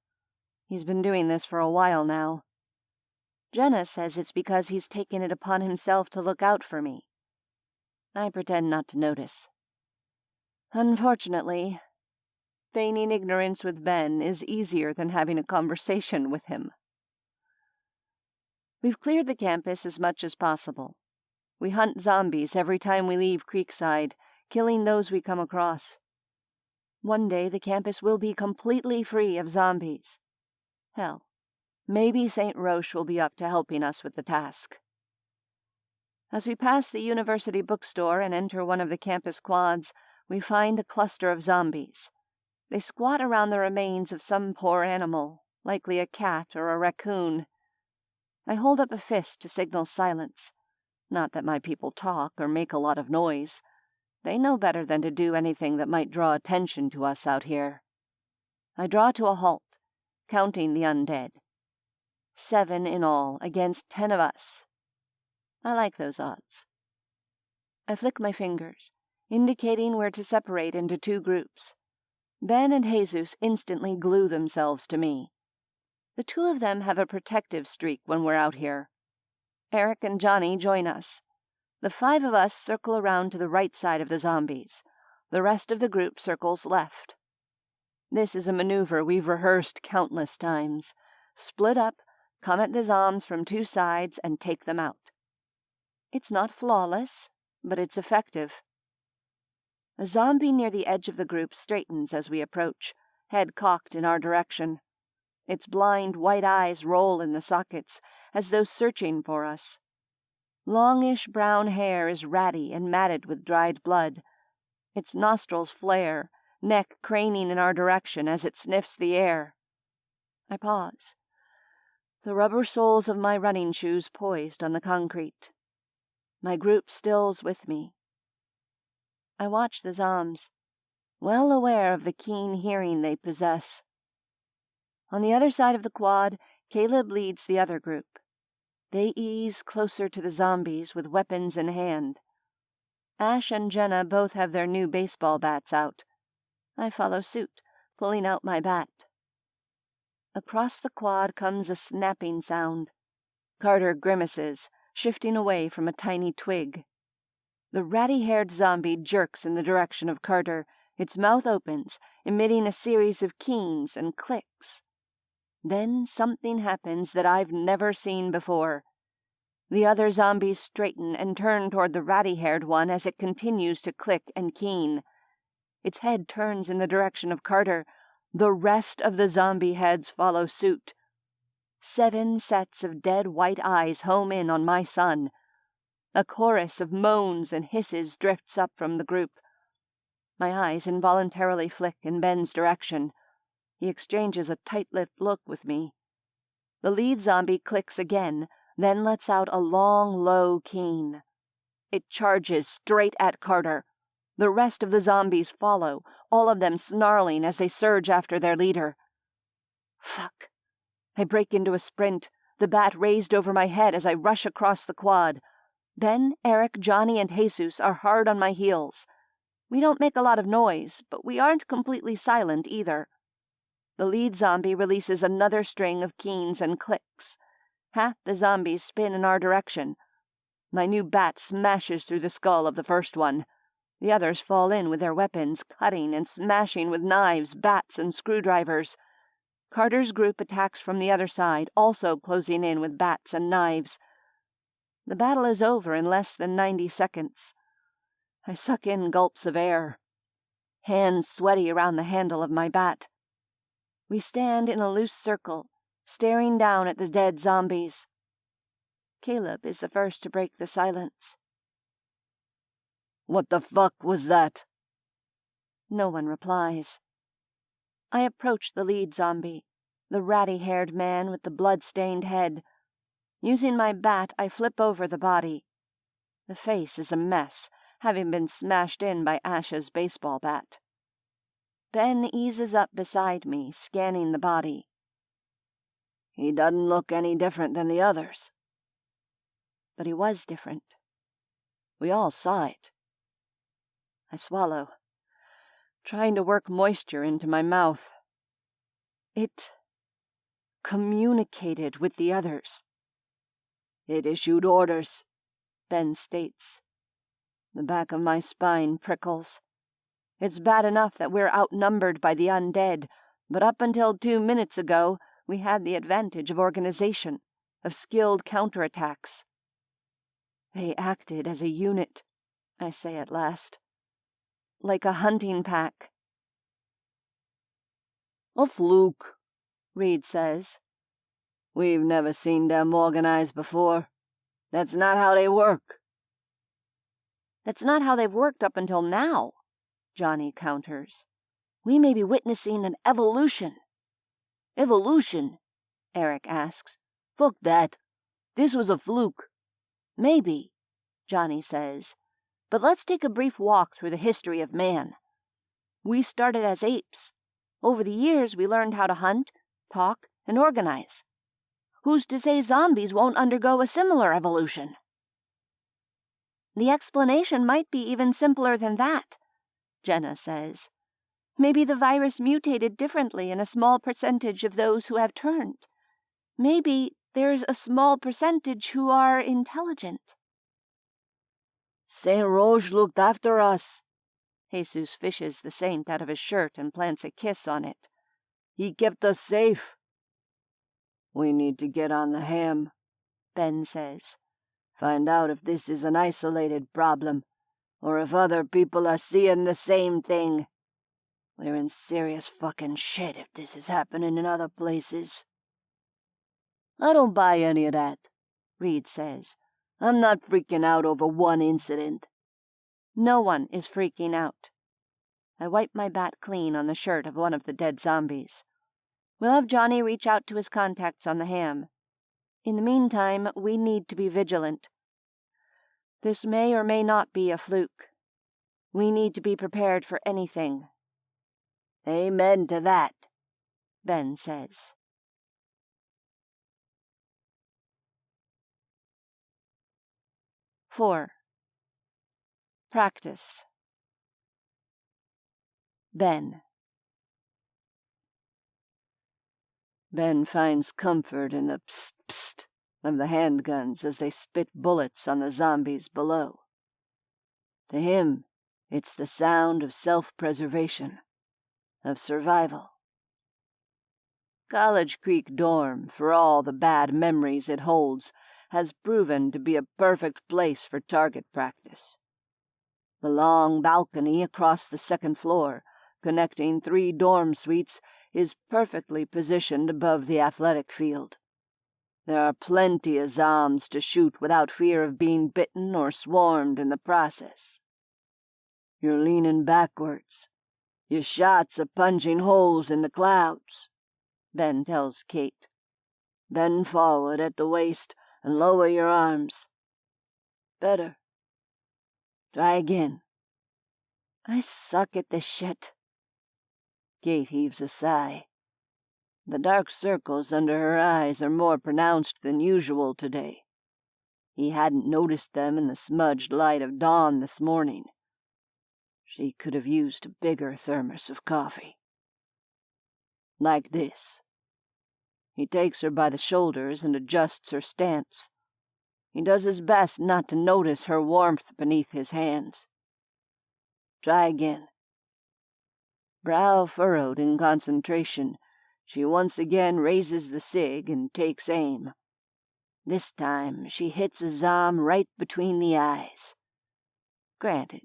He's been doing this for a while now. Jenna says it's because he's taken it upon himself to look out for me. I pretend not to notice. Unfortunately, feigning ignorance with Ben is easier than having a conversation with him. We've cleared the campus as much as possible. We hunt zombies every time we leave Creekside, killing those we come across. One day the campus will be completely free of zombies. Hell, maybe St. Roche will be up to helping us with the task. As we pass the university bookstore and enter one of the campus quads, we find a cluster of zombies. They squat around the remains of some poor animal, likely a cat or a raccoon. I hold up a fist to signal silence. Not that my people talk or make a lot of noise. They know better than to do anything that might draw attention to us out here. I draw to a halt, counting the undead. 7 in all, against 10 of us. I like those odds. I flick my fingers, indicating where to separate into 2 groups. Ben and Jesus instantly glue themselves to me. The 2 of them have a protective streak when we're out here. Eric and Johnny join us. The 5 of us circle around to the right side of the zombies. The rest of the group circles left. This is a maneuver we've rehearsed countless times. Split up, come at the zombies from 2 sides, and take them out. It's not flawless, but it's effective. A zombie near the edge of the group straightens as we approach, head cocked in our direction. Its blind white eyes roll in the sockets, as though searching for us. Longish brown hair is ratty and matted with dried blood. Its nostrils flare, neck craning in our direction as it sniffs the air. I pause, the rubber soles of my running shoes poised on the concrete. My group stills with me. I watch the zombies, well aware of the keen hearing they possess. On the other side of the quad, Caleb leads the other group. They ease closer to the zombies with weapons in hand. Ash and Jenna both have their new baseball bats out. I follow suit, pulling out my bat. Across the quad comes a snapping sound. Carter grimaces, shifting away from a tiny twig. The ratty-haired zombie jerks in the direction of Carter. Its mouth opens, emitting a series of keens and clicks. Then something happens that I've never seen before. The other zombies straighten and turn toward the ratty-haired one as it continues to click and keen. Its head turns in the direction of Carter. The rest of the zombie heads follow suit. 7 sets of dead white eyes home in on my son. A chorus of moans and hisses drifts up from the group. My eyes involuntarily flick in Ben's direction. He exchanges a tight-lipped look with me. The lead zombie clicks again, then lets out a long, low keen. It charges straight at Carter. The rest of the zombies follow, all of them snarling as they surge after their leader. Fuck. I break into a sprint, the bat raised over my head as I rush across the quad. Ben, Eric, Johnny, and Jesus are hard on my heels. We don't make a lot of noise, but we aren't completely silent either. The lead zombie releases another string of keens and clicks. Half the zombies spin in our direction. My new bat smashes through the skull of the first one. The others fall in with their weapons, cutting and smashing with knives, bats, and screwdrivers. Carter's group attacks from the other side, also closing in with bats and knives. The battle is over in less than 90 seconds. I suck in gulps of air, hands sweaty around the handle of my bat. We stand in a loose circle, staring down at the dead zombies. Caleb is the first to break the silence. "What the fuck was that?" No one replies. I approach the lead zombie, the ratty-haired man with the blood-stained head. Using my bat, I flip over the body. The face is a mess, having been smashed in by Ash's baseball bat. Ben eases up beside me, scanning the body. "He doesn't look any different than the others." But he was different. We all saw it. I swallow, trying to work moisture into my mouth. It communicated with the others. "It issued orders," Ben states. The back of my spine prickles. It's bad enough that we're outnumbered by the undead, but up until 2 minutes ago, we had the advantage of organization, of skilled counterattacks. They acted as a unit, I say at last. Like a hunting pack. "A fluke," Reed says. "We've never seen them organized before. That's not how they work." "That's not how they've worked up until now," Johnny counters. "We may be witnessing an evolution." "Evolution?" Eric asks. "Fuck that. This was a fluke." "Maybe. Johnny says. But let's take a brief walk through the history of man. We started as apes. Over the years, we learned how to hunt, talk, and organize. Who's to say zombies won't undergo a similar evolution? The explanation might be even simpler than that, Jenna says. Maybe the virus mutated differently in a small percentage of those who have turned. Maybe there's a small percentage who are intelligent. Saint Roche looked after us. Jesus fishes the saint out of his shirt and plants a kiss on it. He kept us safe. We need to get on the ham, Ben says. Find out if this is an isolated problem, or if other people are seeing the same thing. We're in serious fucking shit if this is happening in other places. I don't buy any of that, Reed says. I'm not freaking out over one incident. No one is freaking out. I wipe my bat clean on the shirt of one of the dead zombies. We'll have Johnny reach out to his contacts on the ham. In the meantime, we need to be vigilant. This may or may not be a fluke. We need to be prepared for anything. Amen to that, Ben says. Four. Practice. Ben. Ben finds comfort in the psst-psst of the handguns as they spit bullets on the zombies below. To him, it's the sound of self-preservation, of survival. College Creek Dorm, for all the bad memories it holds, has proven to be a perfect place for target practice. The long balcony across the second floor, connecting 3 dorm suites, is perfectly positioned above the athletic field. There are plenty of zombs to shoot without fear of being bitten or swarmed in the process. You're leaning backwards. Your shots are punching holes in the clouds, Ben tells Kate. Bend forward at the waist and lower your arms. Better. Try again. I suck at this shit. Kate heaves a sigh. The dark circles under her eyes are more pronounced than usual today. He hadn't noticed them in the smudged light of dawn this morning. She could have used a bigger thermos of coffee. Like this. He takes her by the shoulders and adjusts her stance. He does his best not to notice her warmth beneath his hands. Try again. Brow furrowed in concentration, she once again raises the cig and takes aim. This time she hits a zom right between the eyes. Granted,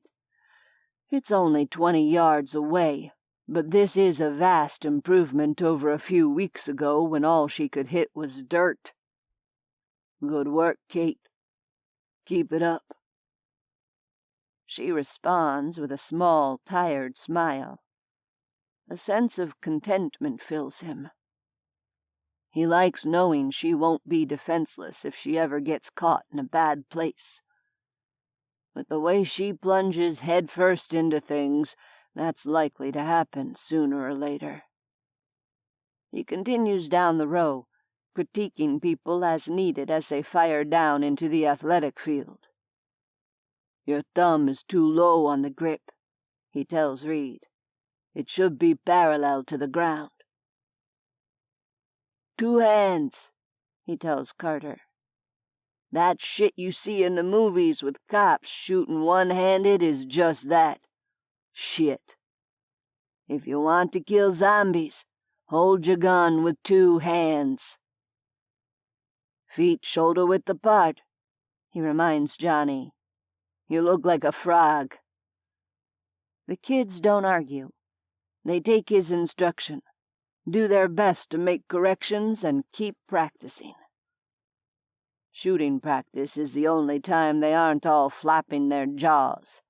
it's only 20 yards away, but this is a vast improvement over a few weeks ago when all she could hit was dirt. Good work, Kate. Keep it up. She responds with a small, tired smile. A sense of contentment fills him. He likes knowing she won't be defenseless if she ever gets caught in a bad place. But the way she plunges headfirst into things, that's likely to happen sooner or later. He continues down the row, critiquing people as needed as they fire down into the athletic field. Your thumb is too low on the grip, he tells Reed. It should be parallel to the ground. 2 hands, he tells Carter. That shit you see in the movies with cops shooting one-handed is just that. Shit. If you want to kill zombies, hold your gun with 2 hands. Feet shoulder-width apart, he reminds Johnny. You look like a frog. The kids don't argue. They take his instruction, do their best to make corrections, and keep practicing. Shooting practice is the only time they aren't all flapping their jaws.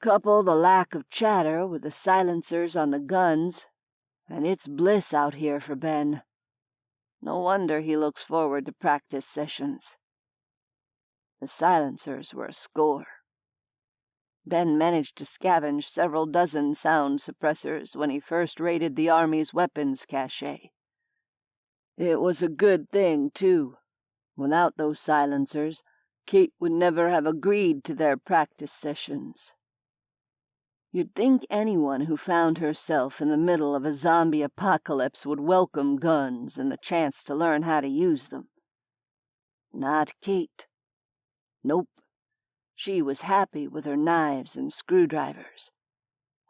Couple the lack of chatter with the silencers on the guns, and it's bliss out here for Ben. No wonder he looks forward to practice sessions. The silencers were a score. Ben managed to scavenge several dozen sound suppressors when he first raided the Army's weapons cache. It was a good thing, too. Without those silencers, Kate would never have agreed to their practice sessions. You'd think anyone who found herself in the middle of a zombie apocalypse would welcome guns and the chance to learn how to use them. Not Kate. Nope. She was happy with her knives and screwdrivers.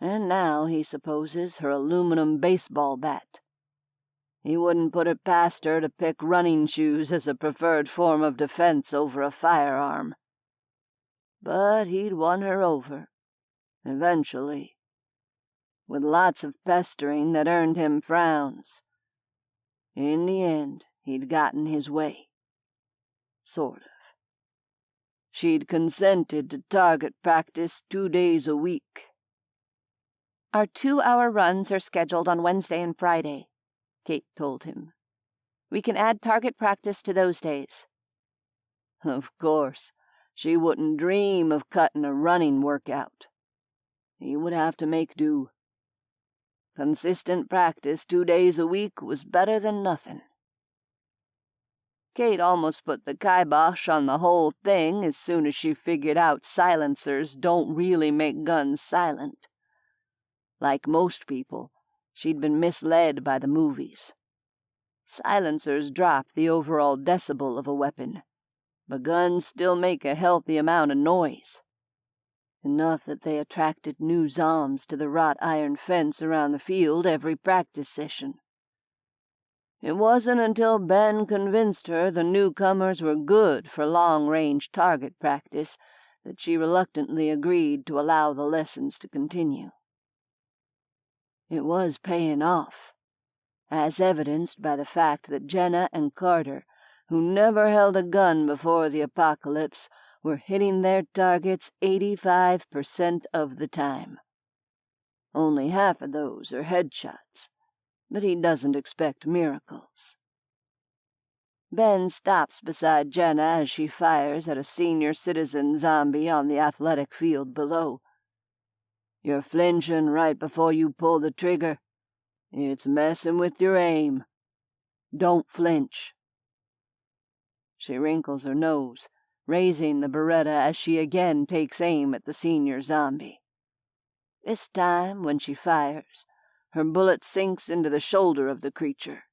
And now, he supposes, her aluminum baseball bat. He wouldn't put it past her to pick running shoes as a preferred form of defense over a firearm. But he'd won her over. Eventually. With lots of pestering that earned him frowns. In the end, he'd gotten his way. Sort of. She'd consented to target practice 2 days a week. Our 2-hour runs are scheduled on Wednesday and Friday, Kate told him. We can add target practice to those days. Of course, she wouldn't dream of cutting a running workout. He would have to make do. Consistent practice 2 days a week was better than nothing. Kate almost put the kibosh on the whole thing as soon as she figured out silencers don't really make guns silent. Like most people, she'd been misled by the movies. Silencers drop the overall decibel of a weapon, but guns still make a healthy amount of noise. Enough that they attracted new zombs to the wrought iron fence around the field every practice session. It wasn't until Ben convinced her the newcomers were good for long-range target practice that she reluctantly agreed to allow the lessons to continue. It was paying off, as evidenced by the fact that Jenna and Carter, who never held a gun before the apocalypse, were hitting their targets 85% of the time. Only half of those are headshots, but he doesn't expect miracles. Ben stops beside Jenna as she fires at a senior citizen zombie on the athletic field below. You're flinching right before you pull the trigger. It's messing with your aim. Don't flinch. She wrinkles her nose, raising the Beretta as she again takes aim at the senior zombie. This time, when she fires, her bullet sinks into the shoulder of the creature.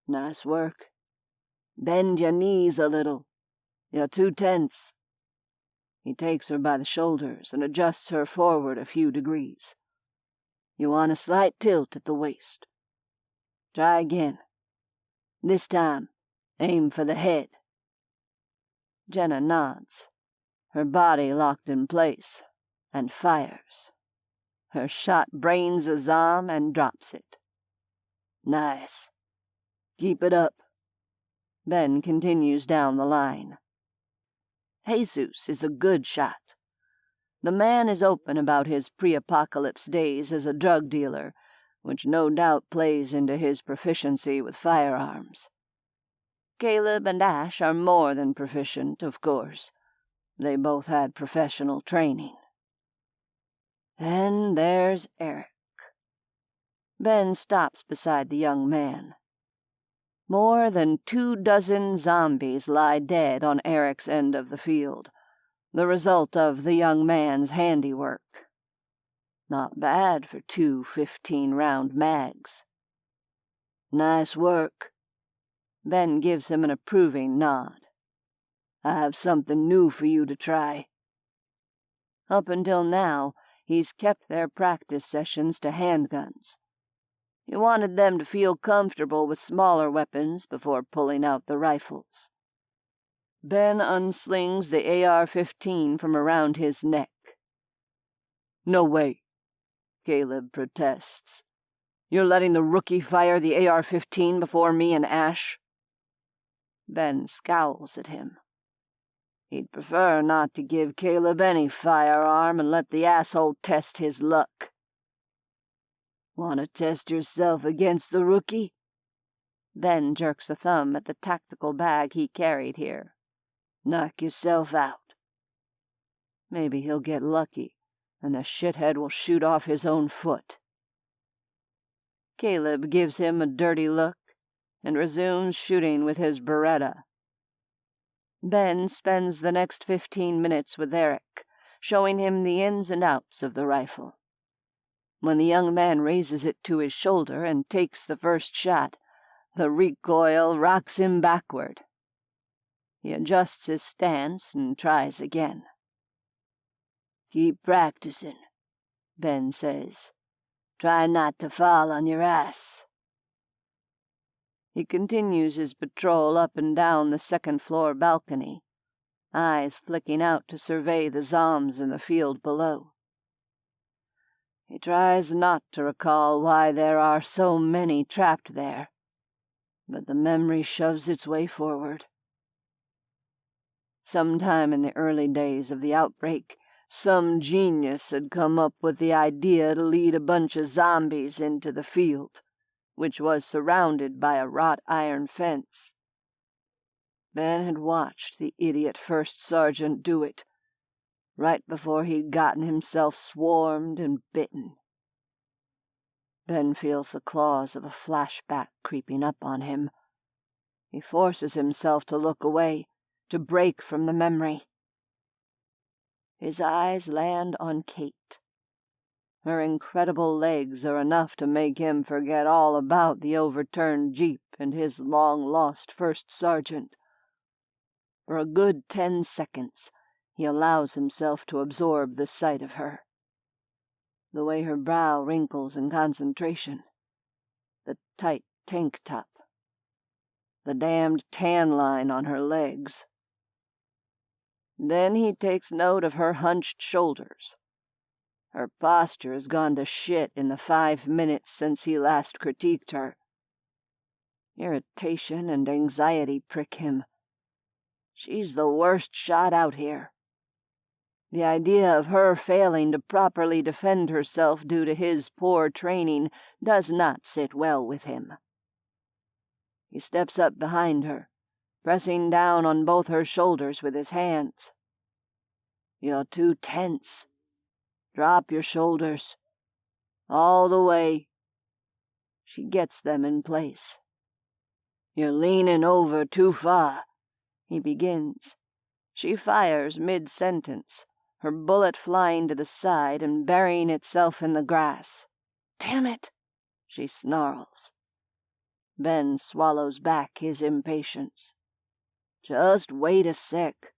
Nice work. Bend your knees a little. You're too tense. He takes her by the shoulders and adjusts her forward a few degrees. You want a slight tilt at the waist. Try again. This time, aim for the head. Jenna nods, her body locked in place, and fires. Her shot brains a zom and drops it. Nice. Keep it up. Ben continues down the line. Jesus is a good shot. The man is open about his pre-apocalypse days as a drug dealer, which no doubt plays into his proficiency with firearms. Caleb and Ash are more than proficient, of course. They both had professional training. Then there's Eric. Ben stops beside the young man. More than 24 zombies lie dead on Eric's end of the field, the result of the young man's handiwork. Not bad for 2 15-round mags. Nice work. Ben gives him an approving nod. I have something new for you to try. Up until now, he's kept their practice sessions to handguns. He wanted them to feel comfortable with smaller weapons before pulling out the rifles. Ben unslings the AR-15 from around his neck. No way, Caleb protests. You're letting the rookie fire the AR-15 before me and Ash? Ben scowls at him. He'd prefer not to give Caleb any firearm and let the asshole test his luck. Want to test yourself against the rookie? Ben jerks a thumb at the tactical bag he carried here. Knock yourself out. Maybe he'll get lucky, and the shithead will shoot off his own foot. Caleb gives him a dirty look and resumes shooting with his Beretta. Ben spends the next 15 minutes with Eric, showing him the ins and outs of the rifle. When the young man raises it to his shoulder and takes the first shot, the recoil rocks him backward. He adjusts his stance and tries again. "Keep practicing," Ben says. "Try not to fall on your ass." He continues his patrol up and down the second-floor balcony, eyes flicking out to survey the zombs in the field below. He tries not to recall why there are so many trapped there, but the memory shoves its way forward. Sometime in the early days of the outbreak, some genius had come up with the idea to lead a bunch of zombies into the field, which was surrounded by a wrought iron fence. Ben had watched the idiot first sergeant do it, right before he'd gotten himself swarmed and bitten. Ben feels the claws of a flashback creeping up on him. He forces himself to look away, to break from the memory. His eyes land on Kate. Her incredible legs are enough to make him forget all about the overturned Jeep and his long-lost first sergeant. For a good 10 seconds, he allows himself to absorb the sight of her. The way her brow wrinkles in concentration, the tight tank top, the damned tan line on her legs. Then he takes note of her hunched shoulders. Her posture has gone to shit in the 5 minutes since he last critiqued her. Irritation and anxiety prick him. She's the worst shot out here. The idea of her failing to properly defend herself due to his poor training does not sit well with him. He steps up behind her, pressing down on both her shoulders with his hands. "You're too tense. Drop your shoulders. All the way." She gets them in place. "You're leaning over too far," he begins. She fires mid-sentence, her bullet flying to the side and burying itself in the grass. "Damn it," she snarls. Ben swallows back his impatience. "Just wait a sec.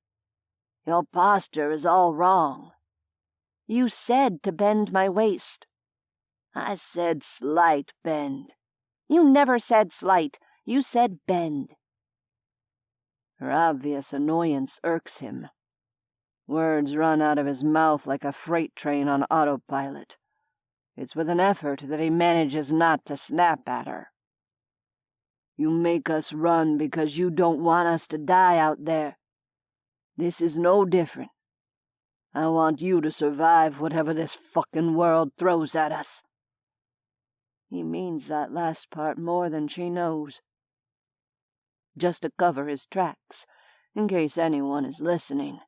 Your posture is all wrong." "You said to bend my waist." "I said slight bend." "You never said slight. You said bend." Her obvious annoyance irks him. Words run out of his mouth like a freight train on autopilot. It's with an effort that he manages not to snap at her. "You make us run because you don't want us to die out there. This is no different. I want you to survive whatever this fucking world throws at us." He means that last part more than she knows. Just to cover his tracks, in case anyone is listening,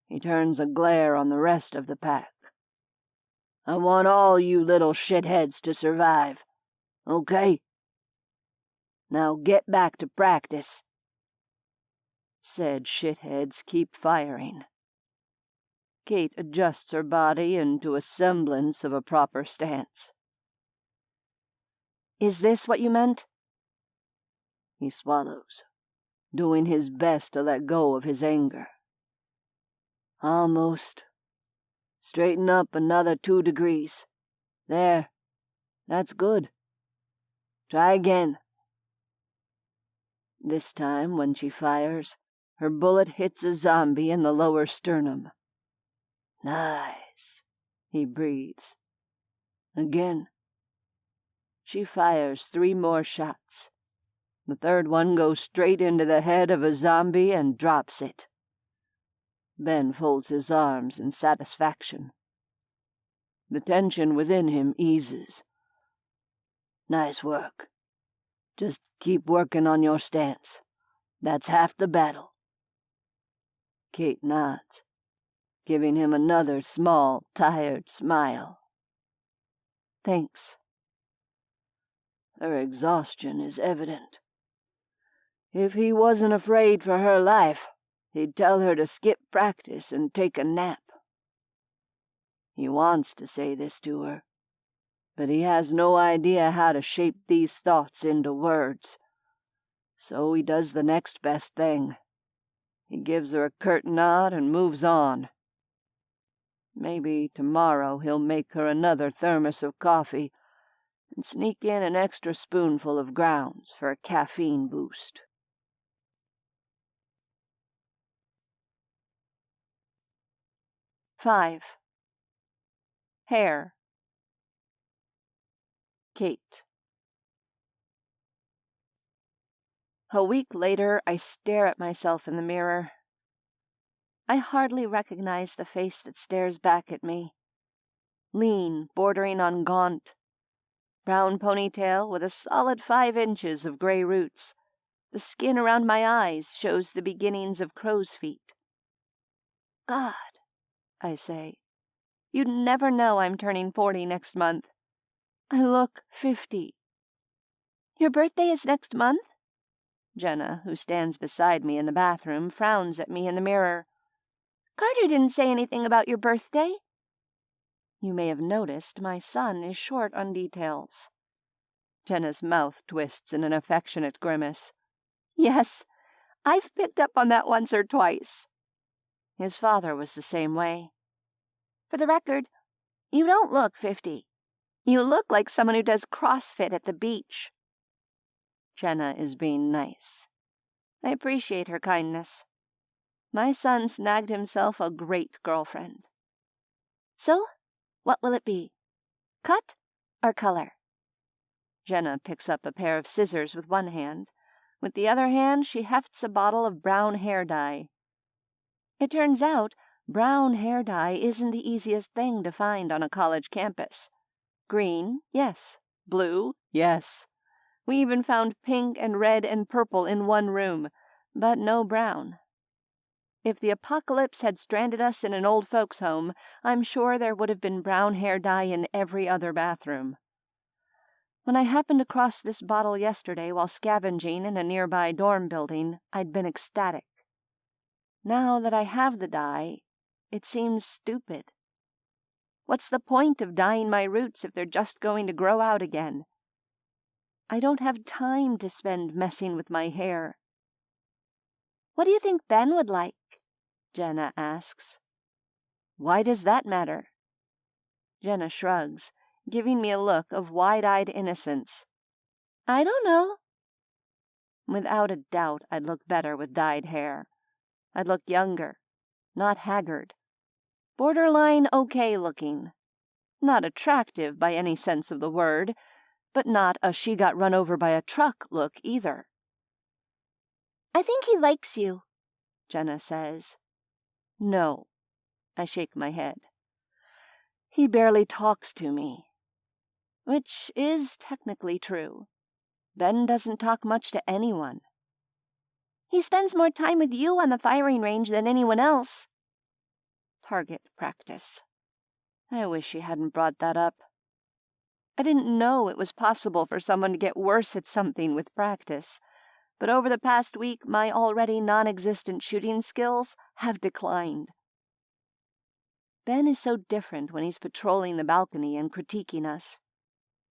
he turns a glare on the rest of the pack. "I want all you little shitheads to survive, okay? Now get back to practice." Said shitheads keep firing. Kate adjusts her body into a semblance of a proper stance. "Is this what you meant?" He swallows, doing his best to let go of his anger. "Almost. Straighten up another 2 degrees. There. That's good. Try again." This time, when she fires, her bullet hits a zombie in the lower sternum. "Nice," he breathes. Again. She fires 3 more shots. The third one goes straight into the head of a zombie and drops it. Ben folds his arms in satisfaction. The tension within him eases. "Nice work. Just keep working on your stance. That's half the battle." Kate nods, giving him another small, tired smile. Thanks. Her exhaustion is evident. If he wasn't afraid for her life, he'd tell her to skip practice and take a nap. He wants to say this to her, but he has no idea how to shape these thoughts into words. So he does the next best thing. He gives her a curt nod and moves on. Maybe tomorrow he'll make her another thermos of coffee and sneak in an extra spoonful of grounds for a caffeine boost. Five. Hair. Kate. A week later, I stare at myself in the mirror. I hardly recognize the face that stares back at me. Lean, bordering on gaunt. Brown ponytail with a solid 5 inches of gray roots. The skin around my eyes shows the beginnings of crow's feet. God, I say, you'd never know I'm turning 40 next month. I look 50. Your birthday is next month? Jenna, who stands beside me in the bathroom, frowns at me in the mirror. Carter didn't say anything about your birthday. You may have noticed my son is short on details. Jenna's mouth twists in an affectionate grimace. Yes, I've picked up on that once or twice. His father was the same way. For the record, you don't look 50. You look like someone who does CrossFit at the beach. Jenna is being nice. I appreciate her kindness. My son snagged himself a great girlfriend. So, what will it be? Cut or color? Jenna picks up a pair of scissors with one hand. With the other hand, she hefts a bottle of brown hair dye. It turns out, brown hair dye isn't the easiest thing to find on a college campus. Green, yes. Blue, yes. We even found pink and red and purple in one room, but no brown. If the apocalypse had stranded us in an old folks' home, I'm sure there would have been brown hair dye in every other bathroom. When I happened across this bottle yesterday while scavenging in a nearby dorm building, I'd been ecstatic. Now that I have the dye, it seems stupid. What's the point of dyeing my roots if they're just going to grow out again? I don't have time to spend messing with my hair. What do you think Ben would like? Jenna asks. Why does that matter? Jenna shrugs, giving me a look of wide-eyed innocence. I don't know. Without a doubt, I'd look better with dyed hair. I'd look younger, not haggard. Borderline okay looking. Not attractive by any sense of the word, but not a she got run over by a truck look either. I think he likes you, Jenna says. No, I shake my head. He barely talks to me. Which is technically true. Ben doesn't talk much to anyone. He spends more time with you on the firing range than anyone else. Target practice. I wish he hadn't brought that up. I didn't know it was possible for someone to get worse at something with practice, but over the past week my already non-existent shooting skills have declined. Ben is so different when he's patrolling the balcony and critiquing us.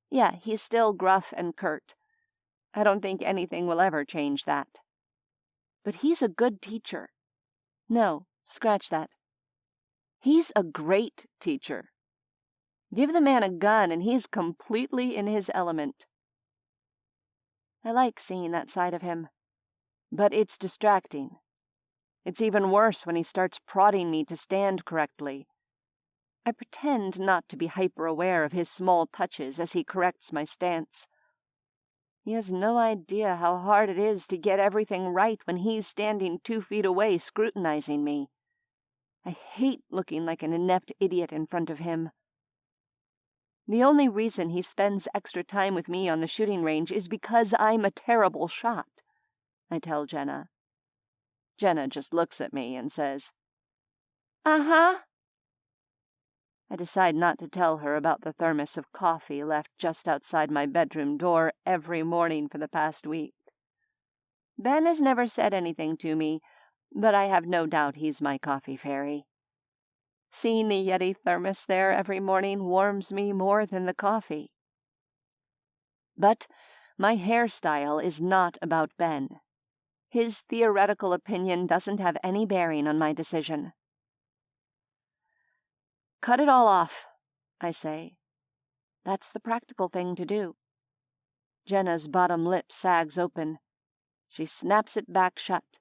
Yeah, he's still gruff and curt. I don't think anything will ever change that. But he's a good teacher. No, scratch that. He's a great teacher. Give the man a gun and he's completely in his element. I like seeing that side of him. But it's distracting. It's even worse when he starts prodding me to stand correctly. I pretend not to be hyper-aware of his small touches as he corrects my stance. He has no idea how hard it is to get everything right when he's standing 2 feet away scrutinizing me. I hate looking like an inept idiot in front of him. The only reason he spends extra time with me on the shooting range is because I'm a terrible shot, I tell Jenna. Jenna just looks at me and says, "Uh-huh." I decide not to tell her about the thermos of coffee left just outside my bedroom door every morning for the past week. Ben has never said anything to me, but I have no doubt he's my coffee fairy. Seeing the Yeti thermos there every morning warms me more than the coffee. But my hairstyle is not about Ben. His theoretical opinion doesn't have any bearing on my decision. "Cut it all off," I say. That's the practical thing to do. Jenna's bottom lip sags open. She snaps it back shut.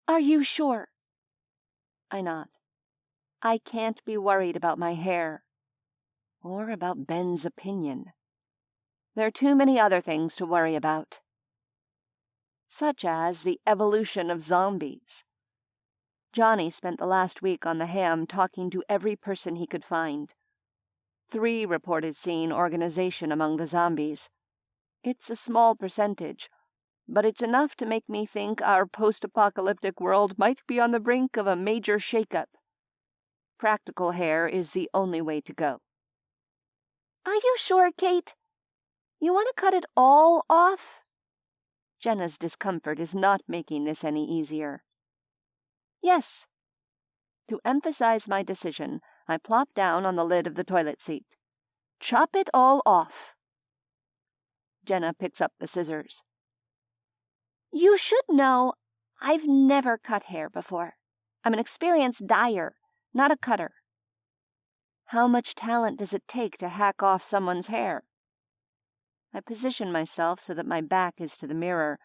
"Are you sure?" I nod. I can't be worried about my hair. Or about Ben's opinion. There are too many other things to worry about. Such as the evolution of zombies. Johnny spent the last week on the ham talking to every person he could find. 3 reported seeing organization among the zombies. It's a small percentage, but it's enough to make me think our post-apocalyptic world might be on the brink of a major shakeup. Practical hair is the only way to go. "Are you sure, Kate? You want to cut it all off?" Jenna's discomfort is not making this any easier. "Yes." To emphasize my decision, I plop down on the lid of the toilet seat. "Chop it all off." Jenna picks up the scissors. "You should know I've never cut hair before. I'm an experienced dyer, not a cutter." How much talent does it take to hack off someone's hair? I position myself so that my back is to the mirror,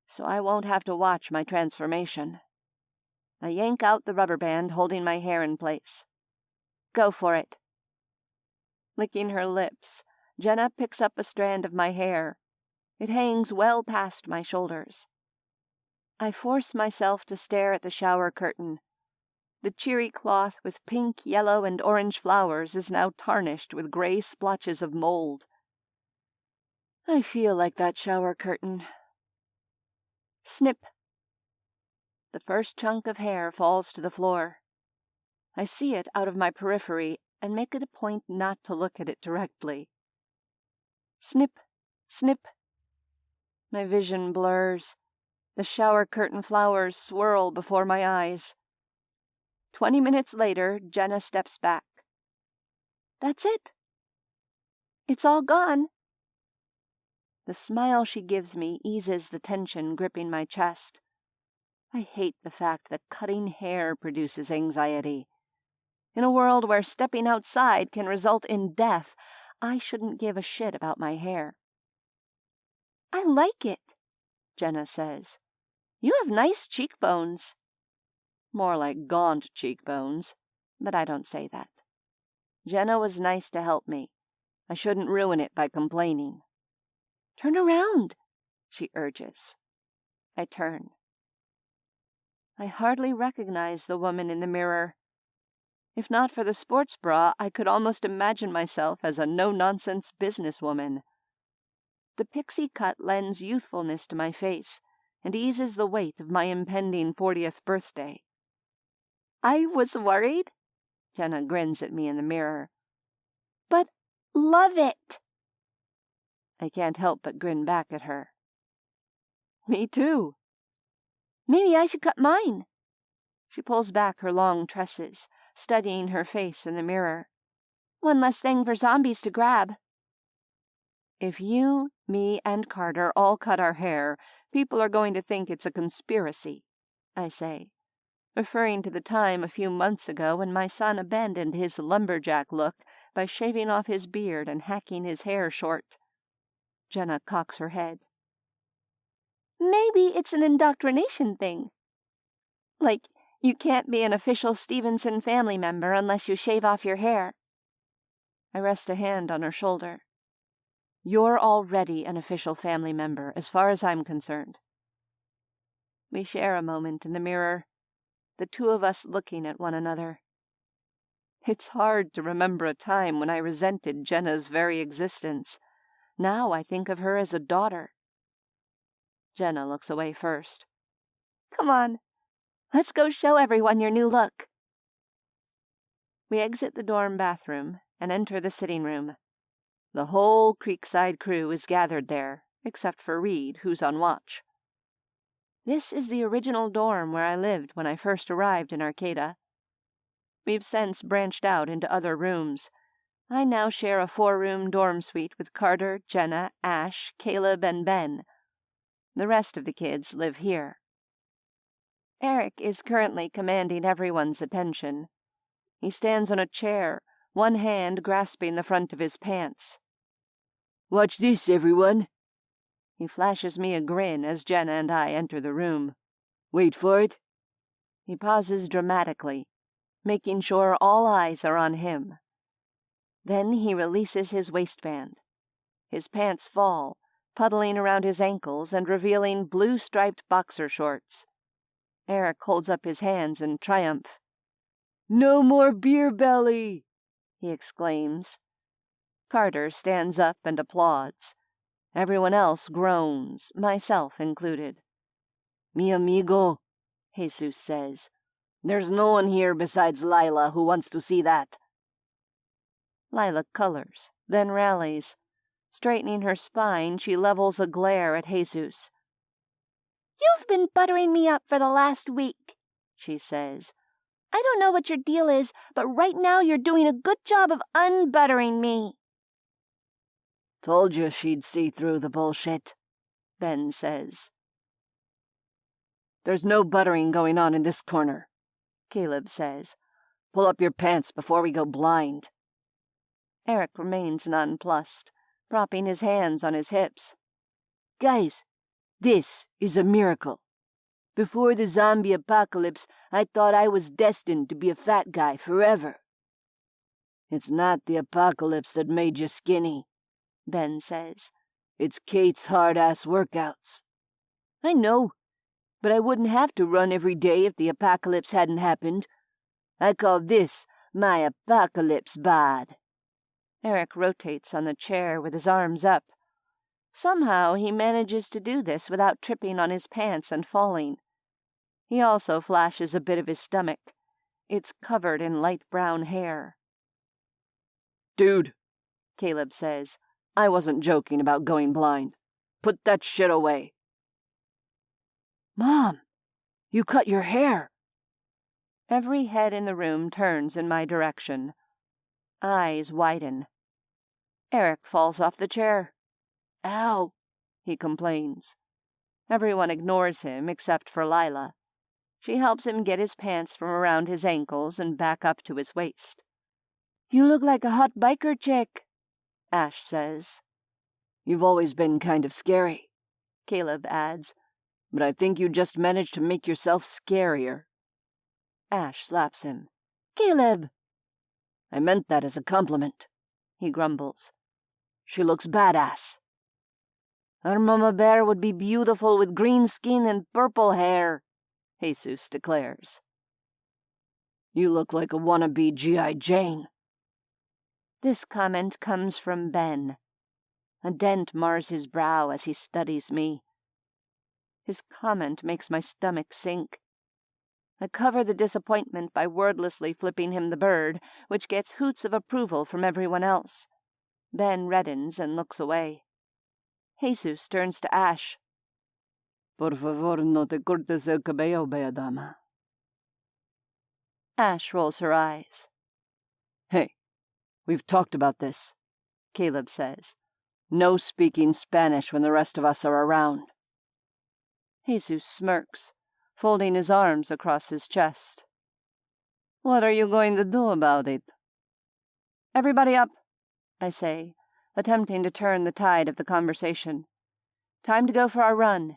so I won't have to watch my transformation. I yank out the rubber band holding my hair in place. "Go for it." Licking her lips, Jenna picks up a strand of my hair. It hangs well past my shoulders. I force myself to stare at the shower curtain. The cheery cloth with pink, yellow, and orange flowers is now tarnished with gray splotches of mold. I feel like that shower curtain. Snip. The first chunk of hair falls to the floor. I see it out of my periphery and make it a point not to look at it directly. Snip, snip. My vision blurs. The shower curtain flowers swirl before my eyes. 20 minutes later, Jenna steps back. "That's it. It's all gone." The smile she gives me eases the tension gripping my chest. I hate the fact that cutting hair produces anxiety. In a world where stepping outside can result in death, I shouldn't give a shit about my hair. "I like it," Jenna says. "You have nice cheekbones." More like gaunt cheekbones, but I don't say that. Jenna was nice to help me. I shouldn't ruin it by complaining. "Turn around," she urges. I turn. I hardly recognize the woman in the mirror. If not for the sports bra, I could almost imagine myself as a no-nonsense businesswoman. The pixie cut lends youthfulness to my face and eases the weight of my impending 40th birthday. "I was worried," Jenna grins at me in the mirror. "But love it." I can't help but grin back at her. "Me too." "Maybe I should cut mine." She pulls back her long tresses, studying her face in the mirror. "One less thing for zombies to grab." If you, me, and Carter all cut our hair, people are going to think it's a conspiracy, I say, referring to the time a few months ago when my son abandoned his lumberjack look by shaving off his beard and hacking his hair short. Jenna cocks her head. "Maybe it's an indoctrination thing. Like, you can't be an official Stevenson family member unless you shave off your hair." I rest a hand on her shoulder. You're already an official family member, as far as I'm concerned. We share a moment in the mirror, the two of us looking at one another. It's hard to remember a time when I resented Jenna's very existence. Now I think of her as a daughter. Jenna looks away first. Come on, let's go show everyone your new look. We exit the dorm bathroom and enter the sitting room. The whole Creekside crew is gathered there, except for Reed, who's on watch. This is the original dorm where I lived when I first arrived in Arcata. We've since branched out into other rooms. I now share a 4-room dorm suite with Carter, Jenna, Ash, Caleb, and Ben. The rest of the kids live here. Eric is currently commanding everyone's attention. He stands on a chair, one hand grasping the front of his pants. "Watch this, everyone." He flashes me a grin as Jenna and I enter the room. "Wait for it." He pauses dramatically, making sure all eyes are on him. Then he releases his waistband. His pants fall, puddling around his ankles and revealing blue-striped boxer shorts. Eric holds up his hands in triumph. "No more beer belly!" he exclaims. Carter stands up and applauds. Everyone else groans, myself included. "Mi amigo," Jesus says. "There's no one here besides Lila who wants to see that." Lila colors, then rallies. Straightening her spine, she levels a glare at Jesus. "You've been buttering me up for the last week," she says. "I don't know what your deal is, but right now you're doing a good job of unbuttering me." "Told you she'd see through the bullshit," Ben says. "There's no buttering going on in this corner," Caleb says. "Pull up your pants before we go blind." Eric remains nonplussed, propping his hands on his hips. "Guys, this is a miracle. Before the zombie apocalypse, I thought I was destined to be a fat guy forever." "It's not the apocalypse that made you skinny," Ben says. "It's Kate's hard-ass workouts." "I know, but I wouldn't have to run every day if the apocalypse hadn't happened. I call this my apocalypse bod." Eric rotates on the chair with his arms up. Somehow he manages to do this without tripping on his pants and falling. He also flashes a bit of his stomach. It's covered in light brown hair. "Dude," Caleb says. "I wasn't joking about going blind. Put that shit away." "Mom, you cut your hair." Every head in the room turns in my direction. Eyes widen. Eric falls off the chair. "Ow," he complains. Everyone ignores him except for Lila. She helps him get his pants from around his ankles and back up to his waist. "You look like a hot biker chick," Ash says. "You've always been kind of scary," Caleb adds. "But I think you just managed to make yourself scarier." Ash slaps him. "Caleb!" "I meant that as a compliment," he grumbles. "She looks badass." "Our mama bear would be beautiful with green skin and purple hair," Jesus declares. "You look like a wannabe G.I. Jane." This comment comes from Ben. A dent mars his brow as he studies me. His comment makes my stomach sink. I cover the disappointment by wordlessly flipping him the bird, which gets hoots of approval from everyone else. Ben reddens and looks away. Jesus turns to Ash. "Por favor, no te cortes el cabello, bella dama." Ash rolls her eyes. "Hey, we've talked about this," Caleb says. "No speaking Spanish when the rest of us are around." Jesus smirks, folding his arms across his chest. "What are you going to do about it?" "Everybody up," I say, attempting to turn the tide of the conversation. "Time to go for our run."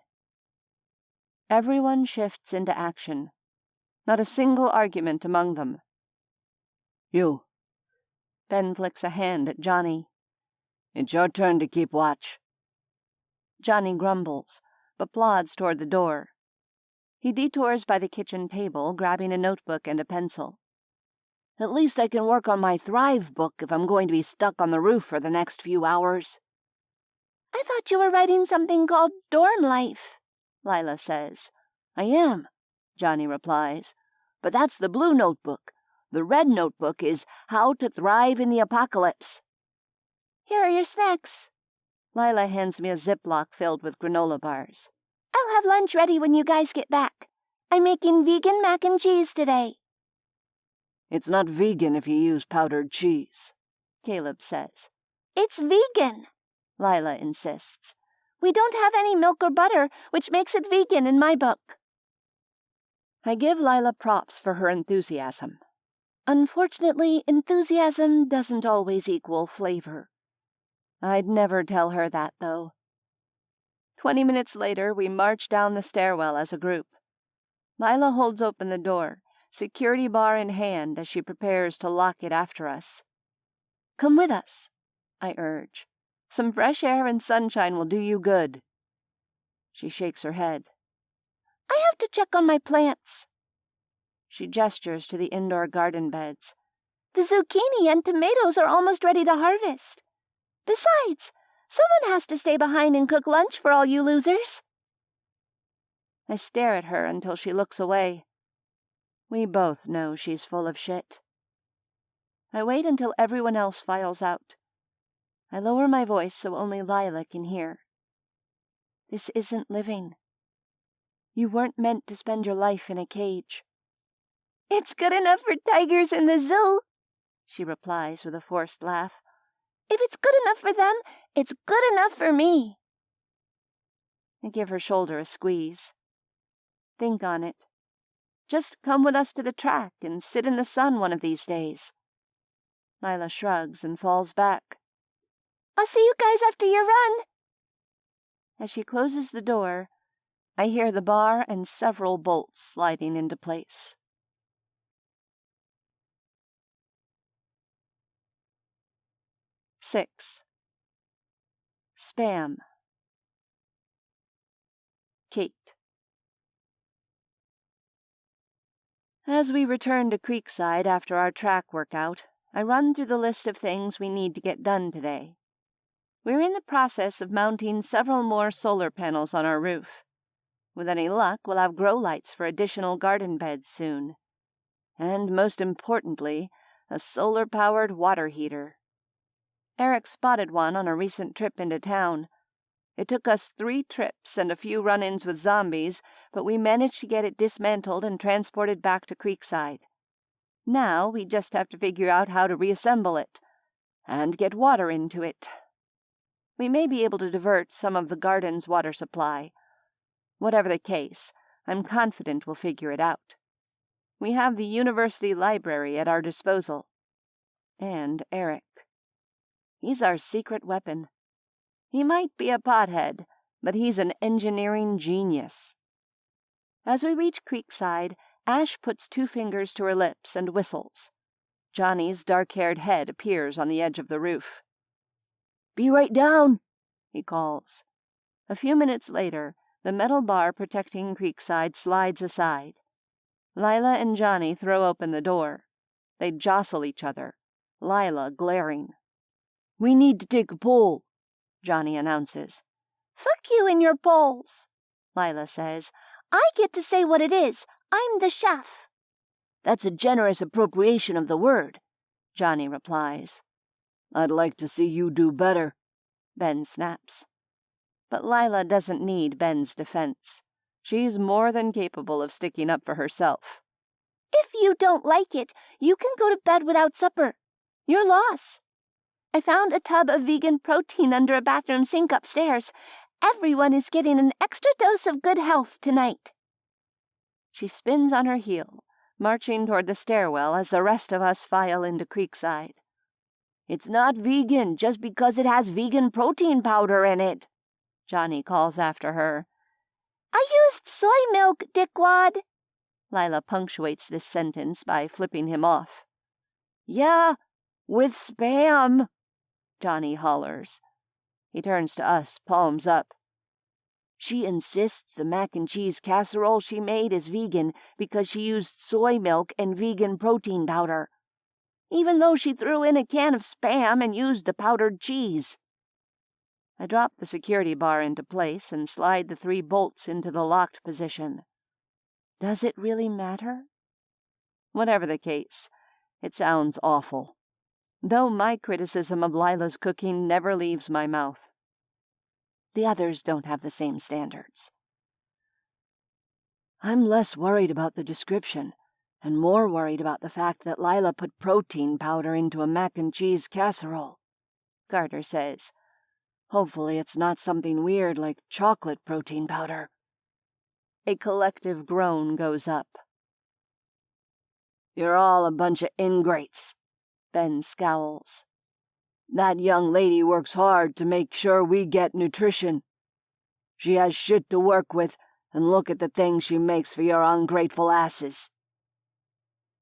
Everyone shifts into action. Not a single argument among them. "You." Ben flicks a hand at Johnny. "It's your turn to keep watch." Johnny grumbles, but plods toward the door. He detours by the kitchen table, grabbing a notebook and a pencil. "At least I can work on my Thrive book if I'm going to be stuck on the roof for the next few hours." "I thought you were writing something called Dorm Life," Lila says. I am, Johnny replies. But that's the blue notebook. The red notebook is How to Thrive in the Apocalypse. Here are your snacks. Lila hands me a Ziploc filled with granola bars. I'll have lunch ready when you guys get back. I'm making vegan mac and cheese today. It's not vegan if you use powdered cheese, Caleb says. It's vegan, Lila insists. We don't have any milk or butter, which makes it vegan in my book. I give Lila props for her enthusiasm. Unfortunately, enthusiasm doesn't always equal flavor. I'd never tell her that, though. 20 minutes later, we march down the stairwell as a group. Lila holds open the door, security bar in hand, as she prepares to lock it after us. Come with us, I urge. Some fresh air and sunshine will do you good. She shakes her head. I have to check on my plants. She gestures to the indoor garden beds. The zucchini and tomatoes are almost ready to harvest. Besides, someone has to stay behind and cook lunch for all you losers. I stare at her until she looks away. We both know she's full of shit. I wait until everyone else files out. I lower my voice so only Lila can hear. This isn't living. You weren't meant to spend your life in a cage. It's good enough for tigers in the zoo, she replies with a forced laugh. If it's good enough for them, it's good enough for me. I give her shoulder a squeeze. Think on it. Just come with us to the track and sit in the sun one of these days. Lila shrugs and falls back. I'll see you guys after your run. As she closes the door, I hear the bar and several bolts sliding into place. Six. Spam. Kate. As we return to Creekside after our track workout, I run through the list of things we need to get done today. We're in the process of mounting several more solar panels on our roof. With any luck, we'll have grow lights for additional garden beds soon. And most importantly, a solar-powered water heater. Eric spotted one on a recent trip into town. It took us 3 trips and a few run-ins with zombies, but we managed to get it dismantled and transported back to Creekside. Now we just have to figure out how to reassemble it, and get water into it. We may be able to divert some of the garden's water supply. Whatever the case, I'm confident we'll figure it out. We have the university library at our disposal. And Eric. He's our secret weapon. He might be a pothead, but he's an engineering genius. As we reach Creekside, Ash puts 2 fingers to her lips and whistles. Johnny's dark-haired head appears on the edge of the roof. "Be right down," he calls. A few minutes later, the metal bar protecting Creekside slides aside. Lila and Johnny throw open the door. They jostle each other, Lila glaring. "We need to take a poll," Johnny announces. "Fuck you and your polls," Lila says. "I get to say what it is. I'm the chef." "That's a generous appropriation of the word," Johnny replies. "I'd like to see you do better," Ben snaps. But Lila doesn't need Ben's defense. She's more than capable of sticking up for herself. "If you don't like it, you can go to bed without supper. Your loss. I found a tub of vegan protein under a bathroom sink upstairs. Everyone is getting an extra dose of good health tonight." She spins on her heel, marching toward the stairwell as the rest of us file into Creekside. "It's not vegan just because it has vegan protein powder in it," Johnny calls after her. "I used soy milk, dickwad." Lila punctuates this sentence by flipping him off. "Yeah, with spam," Johnny hollers. He turns to us, palms up. "She insists the mac and cheese casserole she made is vegan because she used soy milk and vegan protein powder, even though she threw in a can of spam and used the powdered cheese." I drop the security bar into place and slide the 3 bolts into the locked position. Does it really matter? Whatever the case, it sounds awful, though my criticism of Lila's cooking never leaves my mouth. The others don't have the same standards. I'm less worried about the description, and more worried about the fact that Lila put protein powder into a mac and cheese casserole, Carter says. Hopefully it's not something weird like chocolate protein powder. A collective groan goes up. You're all a bunch of ingrates, Ben scowls. That young lady works hard to make sure we get nutrition. She has shit to work with, and look at the things she makes for your ungrateful asses.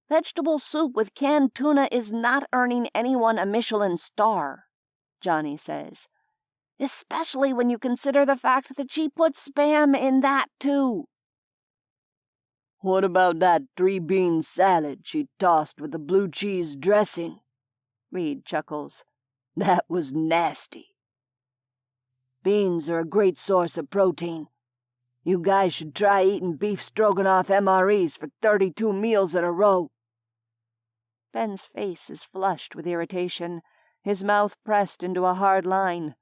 Vegetable soup with canned tuna is not earning anyone a Michelin star, Johnny says. Especially when you consider the fact that she put Spam in that, too. What about that 3-bean salad she tossed with the blue cheese dressing? Reed chuckles. That was nasty. Beans are a great source of protein. You guys should try eating beef stroganoff MREs for 32 meals in a row. Ben's face is flushed with irritation, his mouth pressed into a hard line.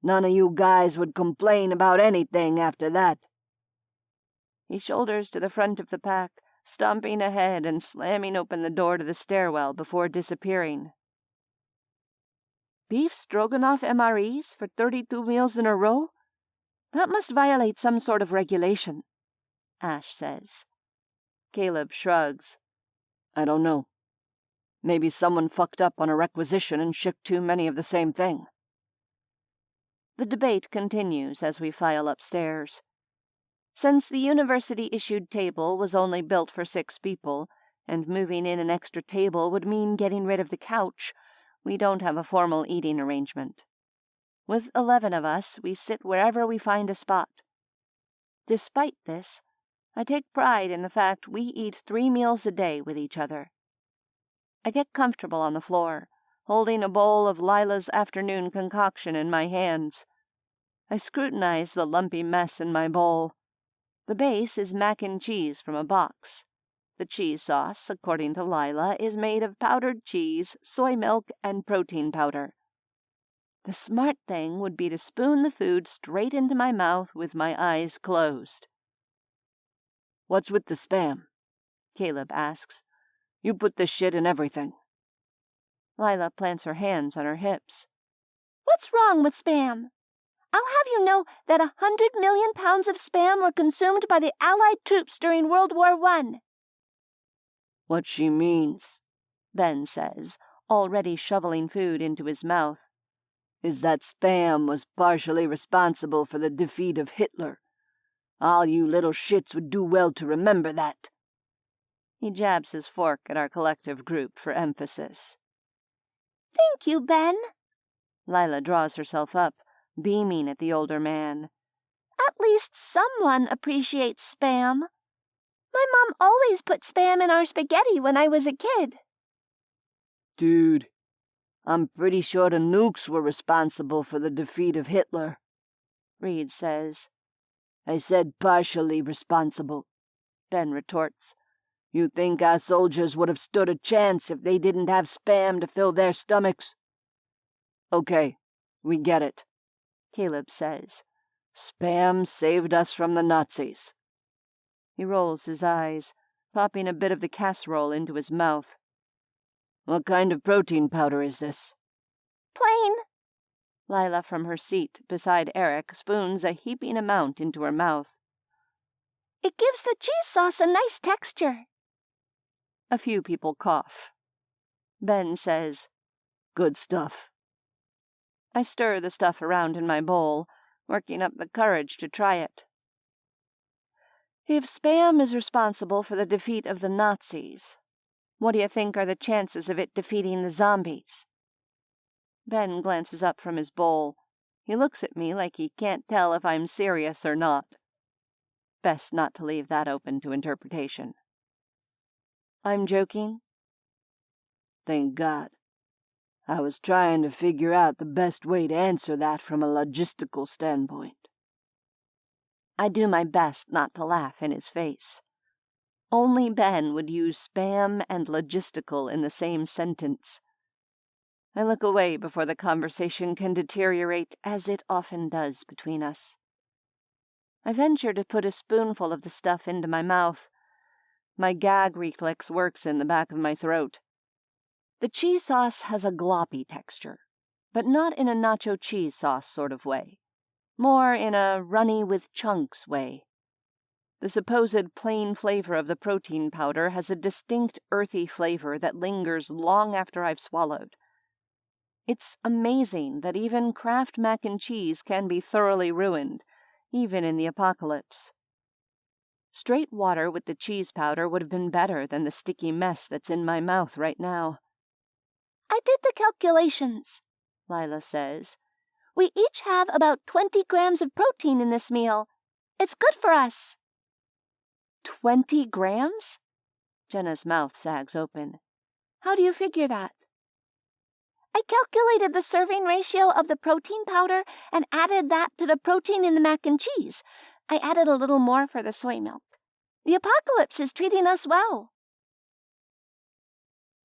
None of you guys would complain about anything after that. He shoulders to the front of the pack, stomping ahead and slamming open the door to the stairwell before disappearing. Beef stroganoff MREs for 32 meals in a row? That must violate some sort of regulation, Ash says. Caleb shrugs. I don't know. Maybe someone fucked up on a requisition and shipped too many of the same thing. The debate continues as we file upstairs. Since the university-issued table was only built for 6 people, and moving in an extra table would mean getting rid of the couch, we don't have a formal eating arrangement. With 11 of us, we sit wherever we find a spot. Despite this, I take pride in the fact we eat 3 meals a day with each other. I get comfortable on the floor, holding a bowl of Lila's afternoon concoction in my hands. I scrutinize the lumpy mess in my bowl. The base is mac and cheese from a box. The cheese sauce, according to Lila, is made of powdered cheese, soy milk, and protein powder. The smart thing would be to spoon the food straight into my mouth with my eyes closed. What's with the Spam? Caleb asks. You put this shit in everything. Lila plants her hands on her hips. What's wrong with Spam? I'll have you know that 100 million pounds of Spam were consumed by the Allied troops during World War I. What she means, Ben says, already shoveling food into his mouth, is that Spam was partially responsible for the defeat of Hitler. All you little shits would do well to remember that. He jabs his fork at our collective group for emphasis. Thank you, Ben. Lila draws herself up, beaming at the older man. At least someone appreciates Spam. My mom always put Spam in our spaghetti when I was a kid. Dude, I'm pretty sure the nukes were responsible for the defeat of Hitler, Reed says. I said partially responsible, Ben retorts. You think our soldiers would have stood a chance if they didn't have Spam to fill their stomachs? Okay, we get it, Caleb says. Spam saved us from the Nazis. He rolls his eyes, popping a bit of the casserole into his mouth. What kind of protein powder is this? Plain. Lila from her seat beside Eric spoons a heaping amount into her mouth. It gives the cheese sauce a nice texture. A few people cough. Ben says, Good stuff. I stir the stuff around in my bowl, working up the courage to try it. If Spam is responsible for the defeat of the Nazis, what do you think are the chances of it defeating the zombies? Ben glances up from his bowl. He looks at me like he can't tell if I'm serious or not. Best not to leave that open to interpretation. I'm joking? Thank God. I was trying to figure out the best way to answer that from a logistical standpoint. I do my best not to laugh in his face. Only Ben would use spam and logistical in the same sentence. I look away before the conversation can deteriorate, as it often does between us. I venture to put a spoonful of the stuff into my mouth. My gag reflex works in the back of my throat. The cheese sauce has a gloppy texture, but not in a nacho cheese sauce sort of way. More in a runny with chunks way. The supposed plain flavor of the protein powder has a distinct earthy flavor that lingers long after I've swallowed. It's amazing that even Kraft mac and cheese can be thoroughly ruined, even in the apocalypse. Straight water with the cheese powder would have been better than the sticky mess that's in my mouth right now. I did the calculations, Lila says. We each have about 20 grams of protein in this meal. It's good for us. 20 grams? Jenna's mouth sags open. How do you figure that? I calculated the serving ratio of the protein powder and added that to the protein in the mac and cheese. I added a little more for the soy milk. The apocalypse is treating us well.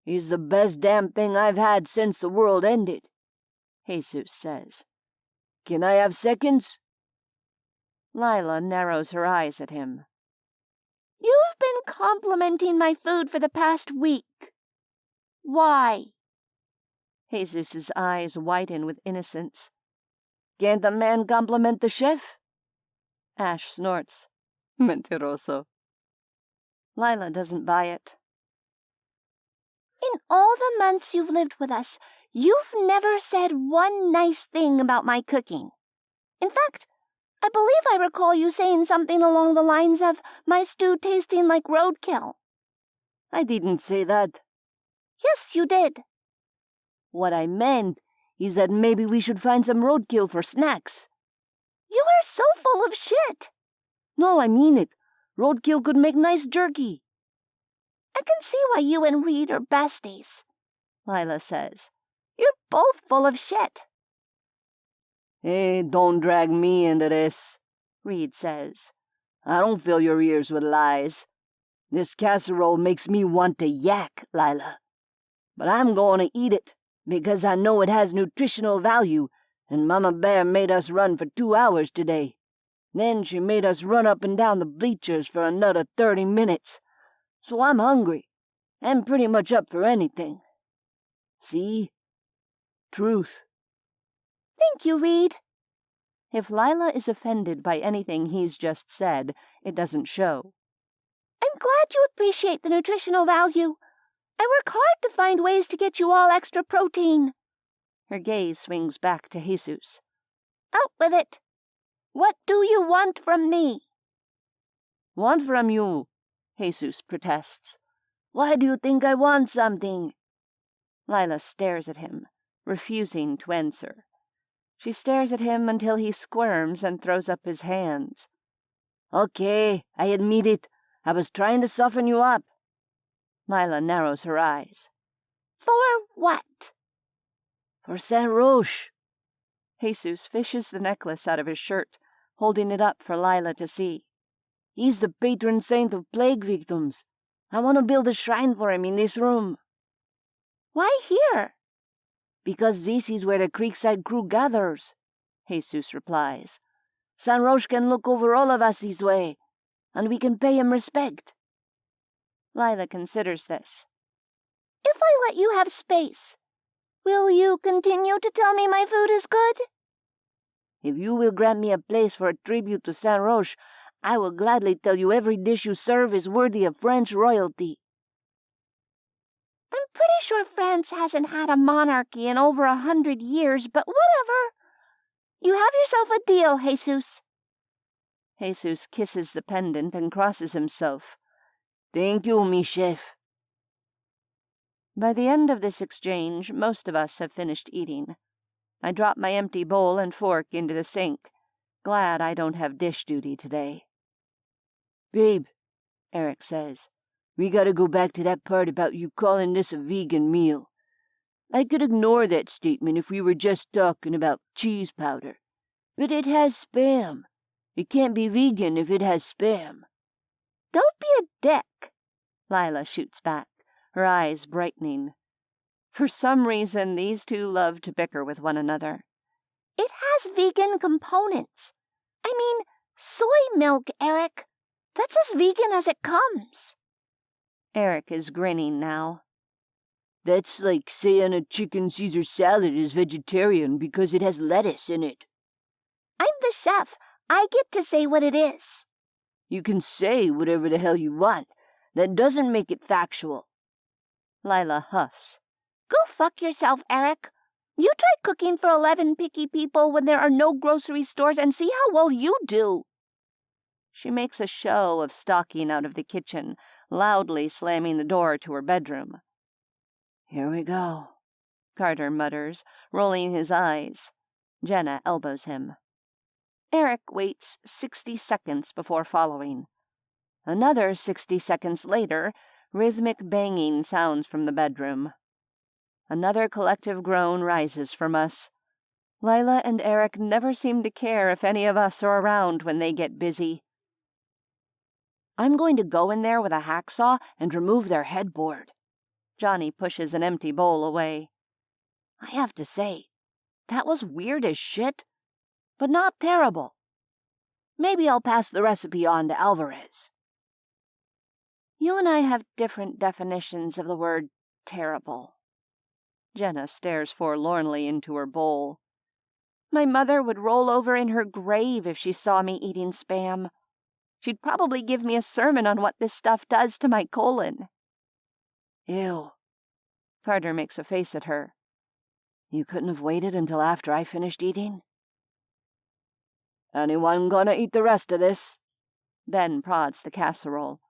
He's the best damn thing I've had since the world ended, Jesus says. Can I have seconds? Lila narrows her eyes at him. You've been complimenting my food for the past week. Why? Jesus's eyes widen with innocence. Can't a man compliment the chef? Ash snorts. Mentiroso. Lila doesn't buy it. In all the months you've lived with us, you've never said one nice thing about my cooking. In fact, I believe I recall you saying something along the lines of my stew tasting like roadkill. I didn't say that. Yes, you did. What I meant is that maybe we should find some roadkill for snacks. You are so full of shit. No, I mean it. Roadkill could make nice jerky. I can see why you and Reed are besties, Lila says. You're both full of shit. Hey, don't drag me into this, Reed says. I don't fill your ears with lies. This casserole makes me want to yak, Lila. But I'm going to eat it, because I know it has nutritional value, and Mama Bear made us run for 2 hours today. Then she made us run up and down the bleachers for another 30 minutes. So I'm hungry, and pretty much up for anything. See? Truth. Thank you, Reed. If Lila is offended by anything he's just said, it doesn't show. I'm glad you appreciate the nutritional value. I work hard to find ways to get you all extra protein. Her gaze swings back to Jesus. Out with it. What do you want from me? Want from you, Jesus protests. Why do you think I want something? Lila stares at him, refusing to answer. She stares at him until he squirms and throws up his hands. Okay, I admit it. I was trying to soften you up. Lila narrows her eyes. For what? For Saint Roche. Jesus fishes the necklace out of his shirt, holding it up for Lila to see. He's the patron saint of plague victims. I want to build a shrine for him in this room. Why here? Because this is where the Creekside crew gathers, Jesus replies. Saint Roche can look over all of us this way, and we can pay him respect. Lila considers this. If I let you have space, will you continue to tell me my food is good? If you will grant me a place for a tribute to Saint Roche, I will gladly tell you every dish you serve is worthy of French royalty. I'm pretty sure France hasn't had a monarchy in over 100 years, but whatever. You have yourself a deal, Jesus. Jesus kisses the pendant and crosses himself. Thank you, mi chef. By the end of this exchange, most of us have finished eating. I drop my empty bowl and fork into the sink, glad I don't have dish duty today. Babe, Eric says, we gotta go back to that part about you calling this a vegan meal. I could ignore that statement if we were just talking about cheese powder. But it has Spam. It can't be vegan if it has Spam. Don't be a dick. Lila shoots back, her eyes brightening. For some reason, these two love to bicker with one another. It has vegan components. I mean, soy milk, Eric. That's as vegan as it comes. Eric is grinning now. That's like saying a chicken Caesar salad is vegetarian because it has lettuce in it. I'm the chef. I get to say what it is. You can say whatever the hell you want. That doesn't make it factual. Lila huffs. Go fuck yourself, Eric. You try cooking for 11 picky people when there are no grocery stores and see how well you do. She makes a show of stalking out of the kitchen, loudly slamming the door to her bedroom. Here we go, Carter mutters, rolling his eyes. Jenna elbows him. Eric waits 60 seconds before following. Another 60 seconds later, rhythmic banging sounds from the bedroom. Another collective groan rises from us. Lila and Eric never seem to care if any of us are around when they get busy. I'm going to go in there with a hacksaw and remove their headboard. Johnny pushes an empty bowl away. I have to say, that was weird as shit, but not terrible. Maybe I'll pass the recipe on to Alvarez. You and I have different definitions of the word terrible. Jenna stares forlornly into her bowl. My mother would roll over in her grave if she saw me eating Spam. She'd probably give me a sermon on what this stuff does to my colon. Ew. Carter makes a face at her. You couldn't have waited until after I finished eating? Anyone gonna eat the rest of this? Ben prods the casserole.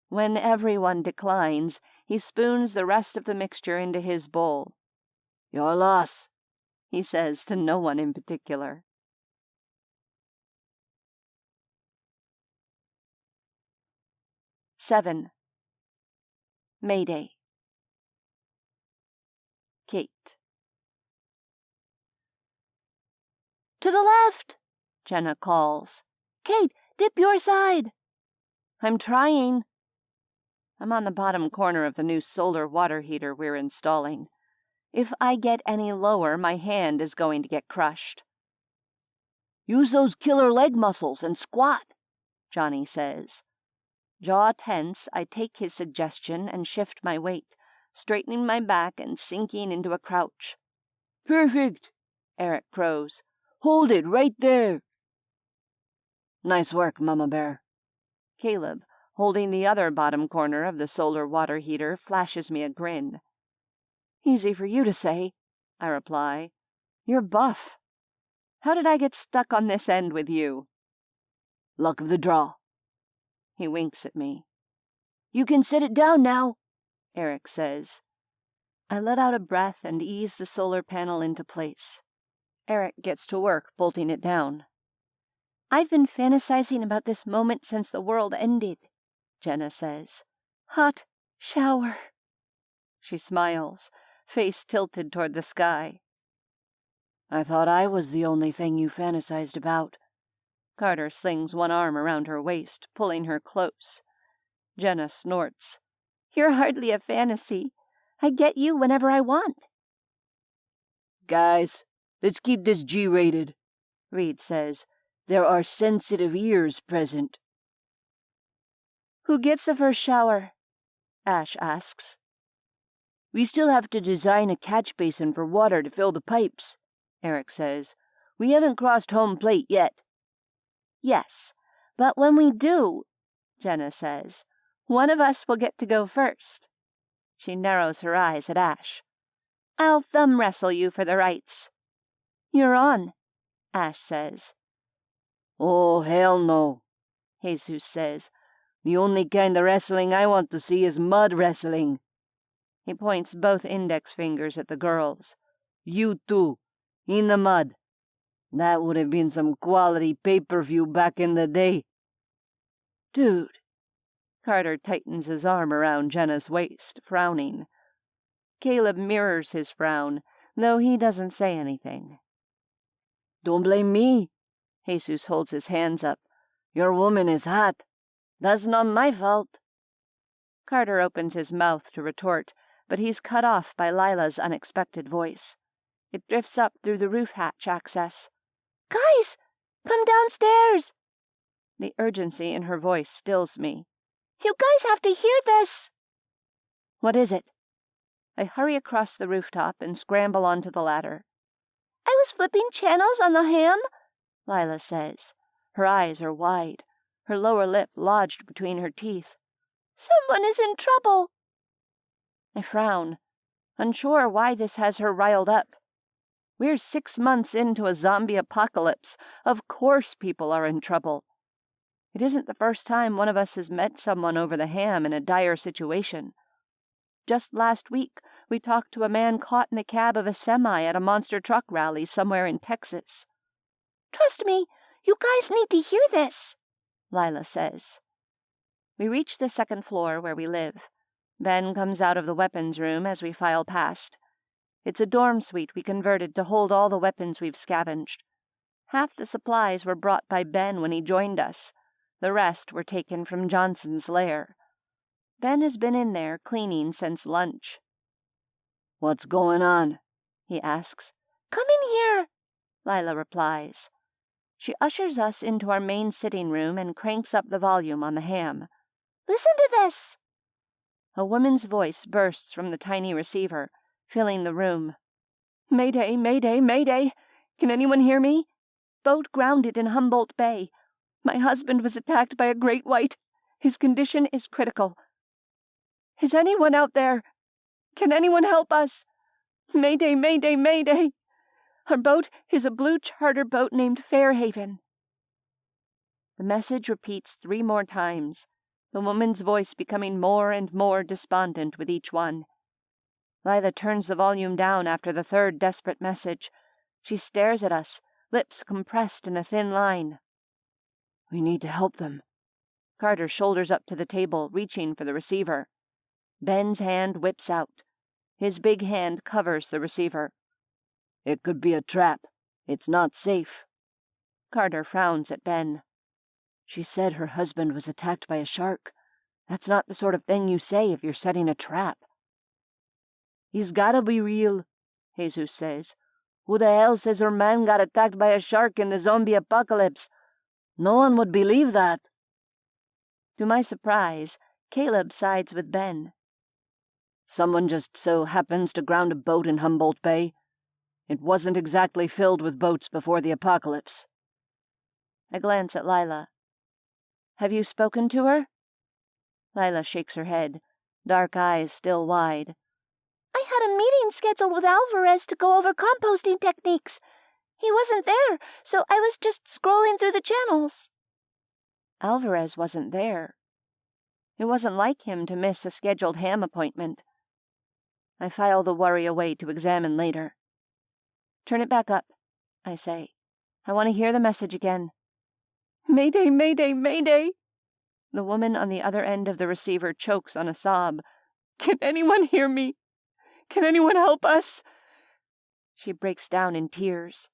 When everyone declines, he spoons the rest of the mixture into his bowl. Your loss, he says to no one in particular. Seven. Mayday. Kate. To the left, Jenna calls. Kate, dip your side. I'm trying. I'm on the bottom corner of the new solar water heater we're installing. If I get any lower, my hand is going to get crushed. Use those killer leg muscles and squat, Johnny says. Jaw tense, I take his suggestion and shift my weight, straightening my back and sinking into a crouch. Perfect, Eric crows. Hold it right there. Nice work, Mama Bear. Caleb, holding the other bottom corner of the solar water heater, flashes me a grin. Easy for you to say, I reply. You're buff. How did I get stuck on this end with you? Luck of the draw. He winks at me. You can set it down now, Eric says. I let out a breath and ease the solar panel into place. Eric gets to work bolting it down. I've been fantasizing about this moment since the world ended, Jenna says. Hot shower. She smiles, face tilted toward the sky. I thought I was the only thing you fantasized about. Carter slings one arm around her waist, pulling her close. Jenna snorts. You're hardly a fantasy. I get you whenever I want. Guys, let's keep this G-rated, Reed says. There are sensitive ears present. Who gets the first shower? Ash asks. We still have to design a catch basin for water to fill the pipes, Eric says. We haven't crossed home plate yet. Yes, but when we do, Jenna says, one of us will get to go first. She narrows her eyes at Ash. I'll thumb wrestle you for the rights. You're on, Ash says. Oh, hell no, Jesus says. The only kind of wrestling I want to see is mud wrestling. He points both index fingers at the girls. You two, in the mud. That would have been some quality pay-per-view back in the day. Dude. Carter tightens his arm around Jenna's waist, frowning. Caleb mirrors his frown, though he doesn't say anything. Don't blame me. Jesus holds his hands up. Your woman is hot. That's not my fault. Carter opens his mouth to retort, but he's cut off by Lila's unexpected voice. It drifts up through the roof hatch access. Guys, come downstairs! The urgency in her voice stills me. You guys have to hear this! What is it? I hurry across the rooftop and scramble onto the ladder. I was flipping channels on the ham, Lila says. Her eyes are wide, her lower lip lodged between her teeth. Someone is in trouble. I frown, unsure why this has her riled up. We're 6 months into a zombie apocalypse. Of course people are in trouble. It isn't the first time one of us has met someone over the ham in a dire situation. Just last week, we talked to a man caught in the cab of a semi at a monster truck rally somewhere in Texas. Trust me, you guys need to hear this, Lila says. We reach the second floor where we live. Ben comes out of the weapons room as we file past. It's a dorm suite we converted to hold all the weapons we've scavenged. Half the supplies were brought by Ben when he joined us. The rest were taken from Johnson's lair. Ben has been in there cleaning since lunch. "What's going on?" he asks. Come in here, Lila replies. She ushers us into our main sitting room and cranks up the volume on the ham. Listen to this. A woman's voice bursts from the tiny receiver, filling the room. Mayday, mayday, mayday! Can anyone hear me? Boat grounded in Humboldt Bay. My husband was attacked by a great white. His condition is critical. Is anyone out there? Can anyone help us? Mayday, mayday, mayday! Our boat is a blue charter boat named Fairhaven. The message repeats 3 more times, the woman's voice becoming more and more despondent with each one. Lila turns the volume down after the 3rd desperate message. She stares at us, lips compressed in a thin line. "We need to help them." Carter shoulders up to the table, reaching for the receiver. Ben's hand whips out. His big hand covers the receiver. "It could be a trap. It's not safe." Carter frowns at Ben. "She said her husband was attacked by a shark. That's not the sort of thing you say if you're setting a trap." "He's gotta be real," Jesus says. "Who the hell says her man got attacked by a shark in the zombie apocalypse? No one would believe that." To my surprise, Caleb sides with Ben. "Someone just so happens to ground a boat in Humboldt Bay. It wasn't exactly filled with boats before the apocalypse." I glance at Lila. "Have you spoken to her?" Lila shakes her head, dark eyes still wide. I had a meeting scheduled with Alvarez to go over composting techniques. He wasn't there, so I was just scrolling through the channels. Alvarez wasn't there. It wasn't like him to miss a scheduled ham appointment. I file the worry away to examine later. "Turn it back up," I say. "I want to hear the message again." "Mayday, mayday, mayday!" The woman on the other end of the receiver chokes on a sob. "Can anyone hear me? Can anyone help us?" She breaks down in tears.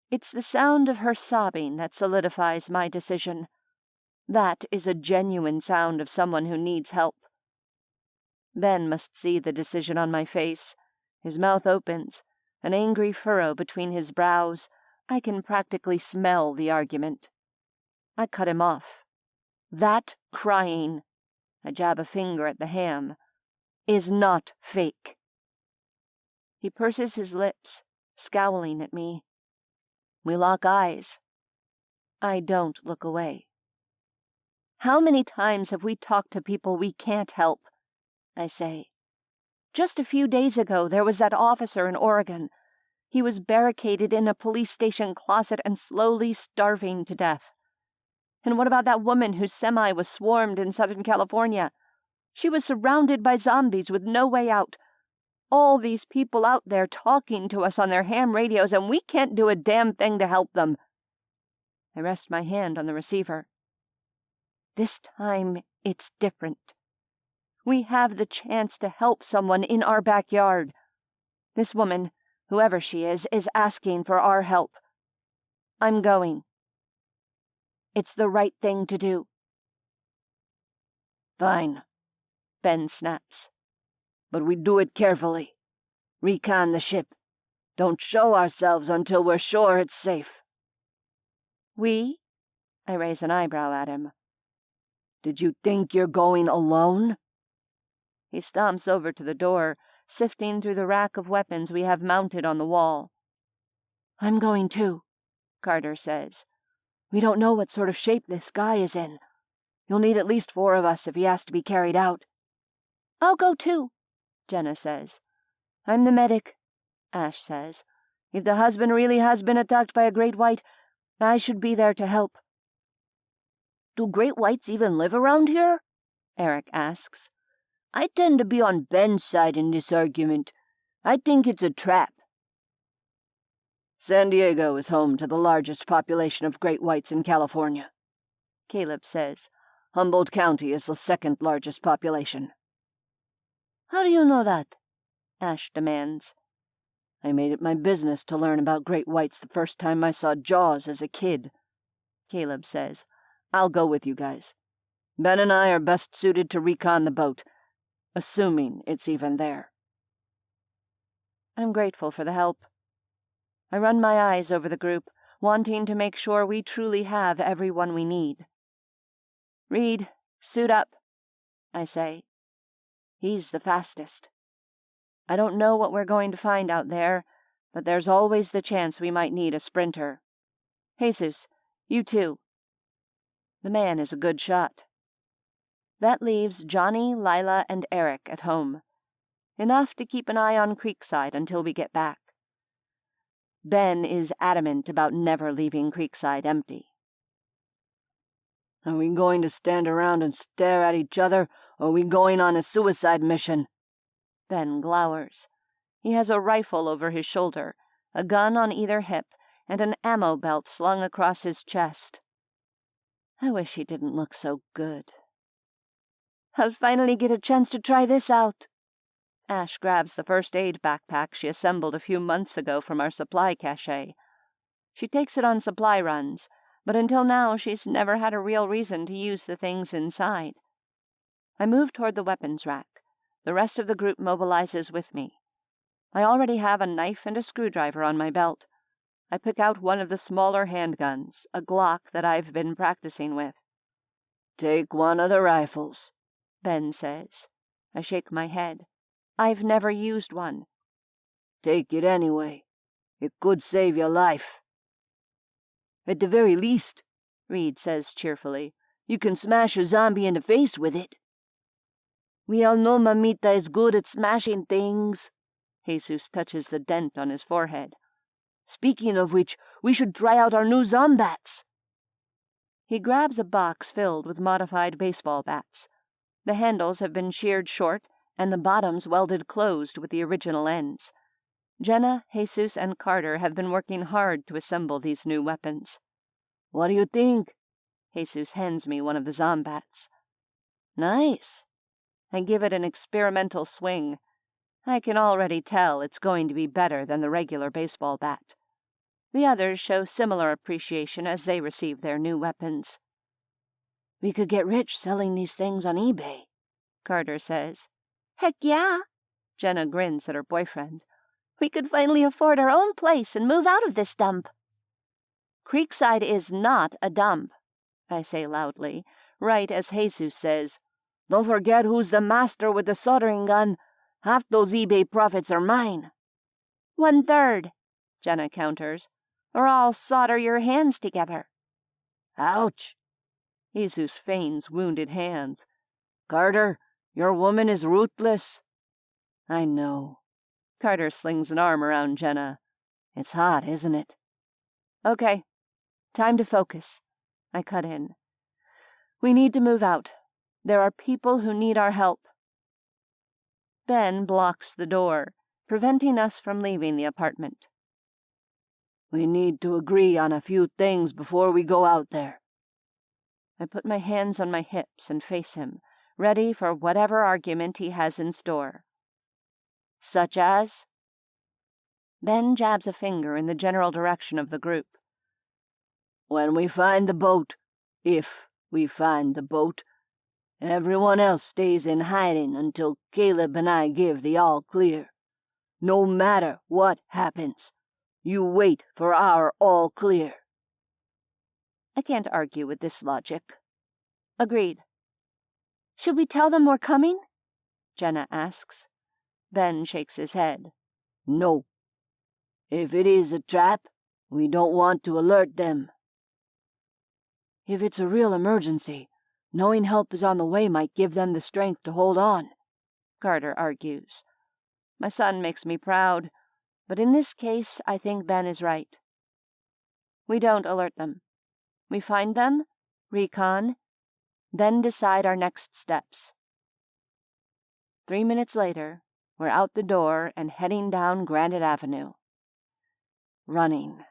It's the sound of her sobbing that solidifies my decision. That is a genuine sound of someone who needs help. Ben must see the decision on my face. His mouth opens, an angry furrow between his brows. I can practically smell the argument. I cut him off. That crying, I jab a finger at the ham, is not fake. He purses his lips, scowling at me. We lock eyes. I don't look away. How many times have we talked to people we can't help? I say. Just a few days ago, there was that officer in Oregon. He was barricaded in a police station closet and slowly starving to death. And what about that woman whose semi was swarmed in Southern California? She was surrounded by zombies with no way out. All these people out there talking to us on their ham radios, and we can't do a damn thing to help them. I rest my hand on the receiver. This time, it's different. We have the chance to help someone in our backyard. This woman, whoever she is asking for our help. I'm going. It's the right thing to do. "Fine," Ben snaps. But we do it carefully. Recon the ship. Don't show ourselves until we're sure it's safe. We? I raise an eyebrow at him. Did you think you're going alone? He stomps over to the door, sifting through the rack of weapons we have mounted on the wall. I'm going too, Carter says. We don't know what sort of shape this guy is in. You'll need at least 4 of us if he has to be carried out. I'll go too, Jenna says. I'm the medic, Ash says. If the husband really has been attacked by a great white, I should be there to help. Do great whites even live around here? Eric asks. I tend to be on Ben's side in this argument. I think it's a trap. San Diego is home to the largest population of great whites in California, Caleb says. Humboldt County is the 2nd largest population. How do you know that? Ash demands. I made it my business to learn about great whites the first time I saw Jaws as a kid, Caleb says. I'll go with you guys. Ben and I are best suited to recon the boat, assuming it's even there. I'm grateful for the help. I run my eyes over the group, wanting to make sure we truly have everyone we need. Reed, suit up, I say. He's the fastest. I don't know what we're going to find out there, but there's always the chance we might need a sprinter. Jesus, you too. The man is a good shot. That leaves Johnny, Lila, and Eric at home. Enough to keep an eye on Creekside until we get back. Ben is adamant about never leaving Creekside empty. Are we going to stand around and stare at each other, or are we going on a suicide mission? Ben glowers. He has a rifle over his shoulder, a gun on either hip, and an ammo belt slung across his chest. I wish he didn't look so good. I'll finally get a chance to try this out. Ash grabs the first aid backpack she assembled a few months ago from our supply cache. She takes it on supply runs, but until now she's never had a real reason to use the things inside. I move toward the weapons rack. The rest of the group mobilizes with me. I already have a knife and a screwdriver on my belt. I pick out one of the smaller handguns, a Glock that I've been practicing with. Take one of the rifles, Ben says. I shake my head. I've never used one. Take it anyway. It could save your life. At the very least, Reed says cheerfully, you can smash a zombie in the face with it. We all know Mamita is good at smashing things. Jesus touches the dent on his forehead. Speaking of which, we should try out our new zombats. He grabs a box filled with modified baseball bats. The handles have been sheared short, and the bottoms welded closed with the original ends. Jenna, Jesus, and Carter have been working hard to assemble these new weapons. What do you think? Jesus hands me one of the zombats. Nice. I give it an experimental swing. I can already tell it's going to be better than the regular baseball bat. The others show similar appreciation as they receive their new weapons. We could get rich selling these things on eBay, Carter says. Heck yeah. Jenna grins at her boyfriend. We could finally afford our own place and move out of this dump. Creekside is not a dump, I say loudly, right as Jesus says, Don't forget who's the master with the soldering gun. Half those eBay profits are mine. 1/3, Jenna counters, or I'll solder your hands together. Ouch. Jesus feigns wounded hands. Carter, your woman is ruthless. I know. Carter slings an arm around Jenna. It's hot, isn't it? Okay, time to focus. I cut in. We need to move out. There are people who need our help. Ben blocks the door, preventing us from leaving the apartment. We need to agree on a few things before we go out there. I put my hands on my hips and face him, ready for whatever argument he has in store. Such as? Ben jabs a finger in the general direction of the group. When we find the boat, if we find the boat, Everyone else stays in hiding until Caleb and I give the all clear. No matter what happens, you wait for our all clear." I can't argue with this logic. Agreed. "Should we tell them we're coming?" Jenna asks. Ben shakes his head. "No. If it is a trap, we don't want to alert them." "If it's a real emergency, knowing help is on the way might give them the strength to hold on," Carter argues. My son makes me proud, but in this case I think Ben is right. We don't alert them. We find them, recon, then decide our next steps. 3 minutes later, we're out the door and heading down Granite Avenue. Running.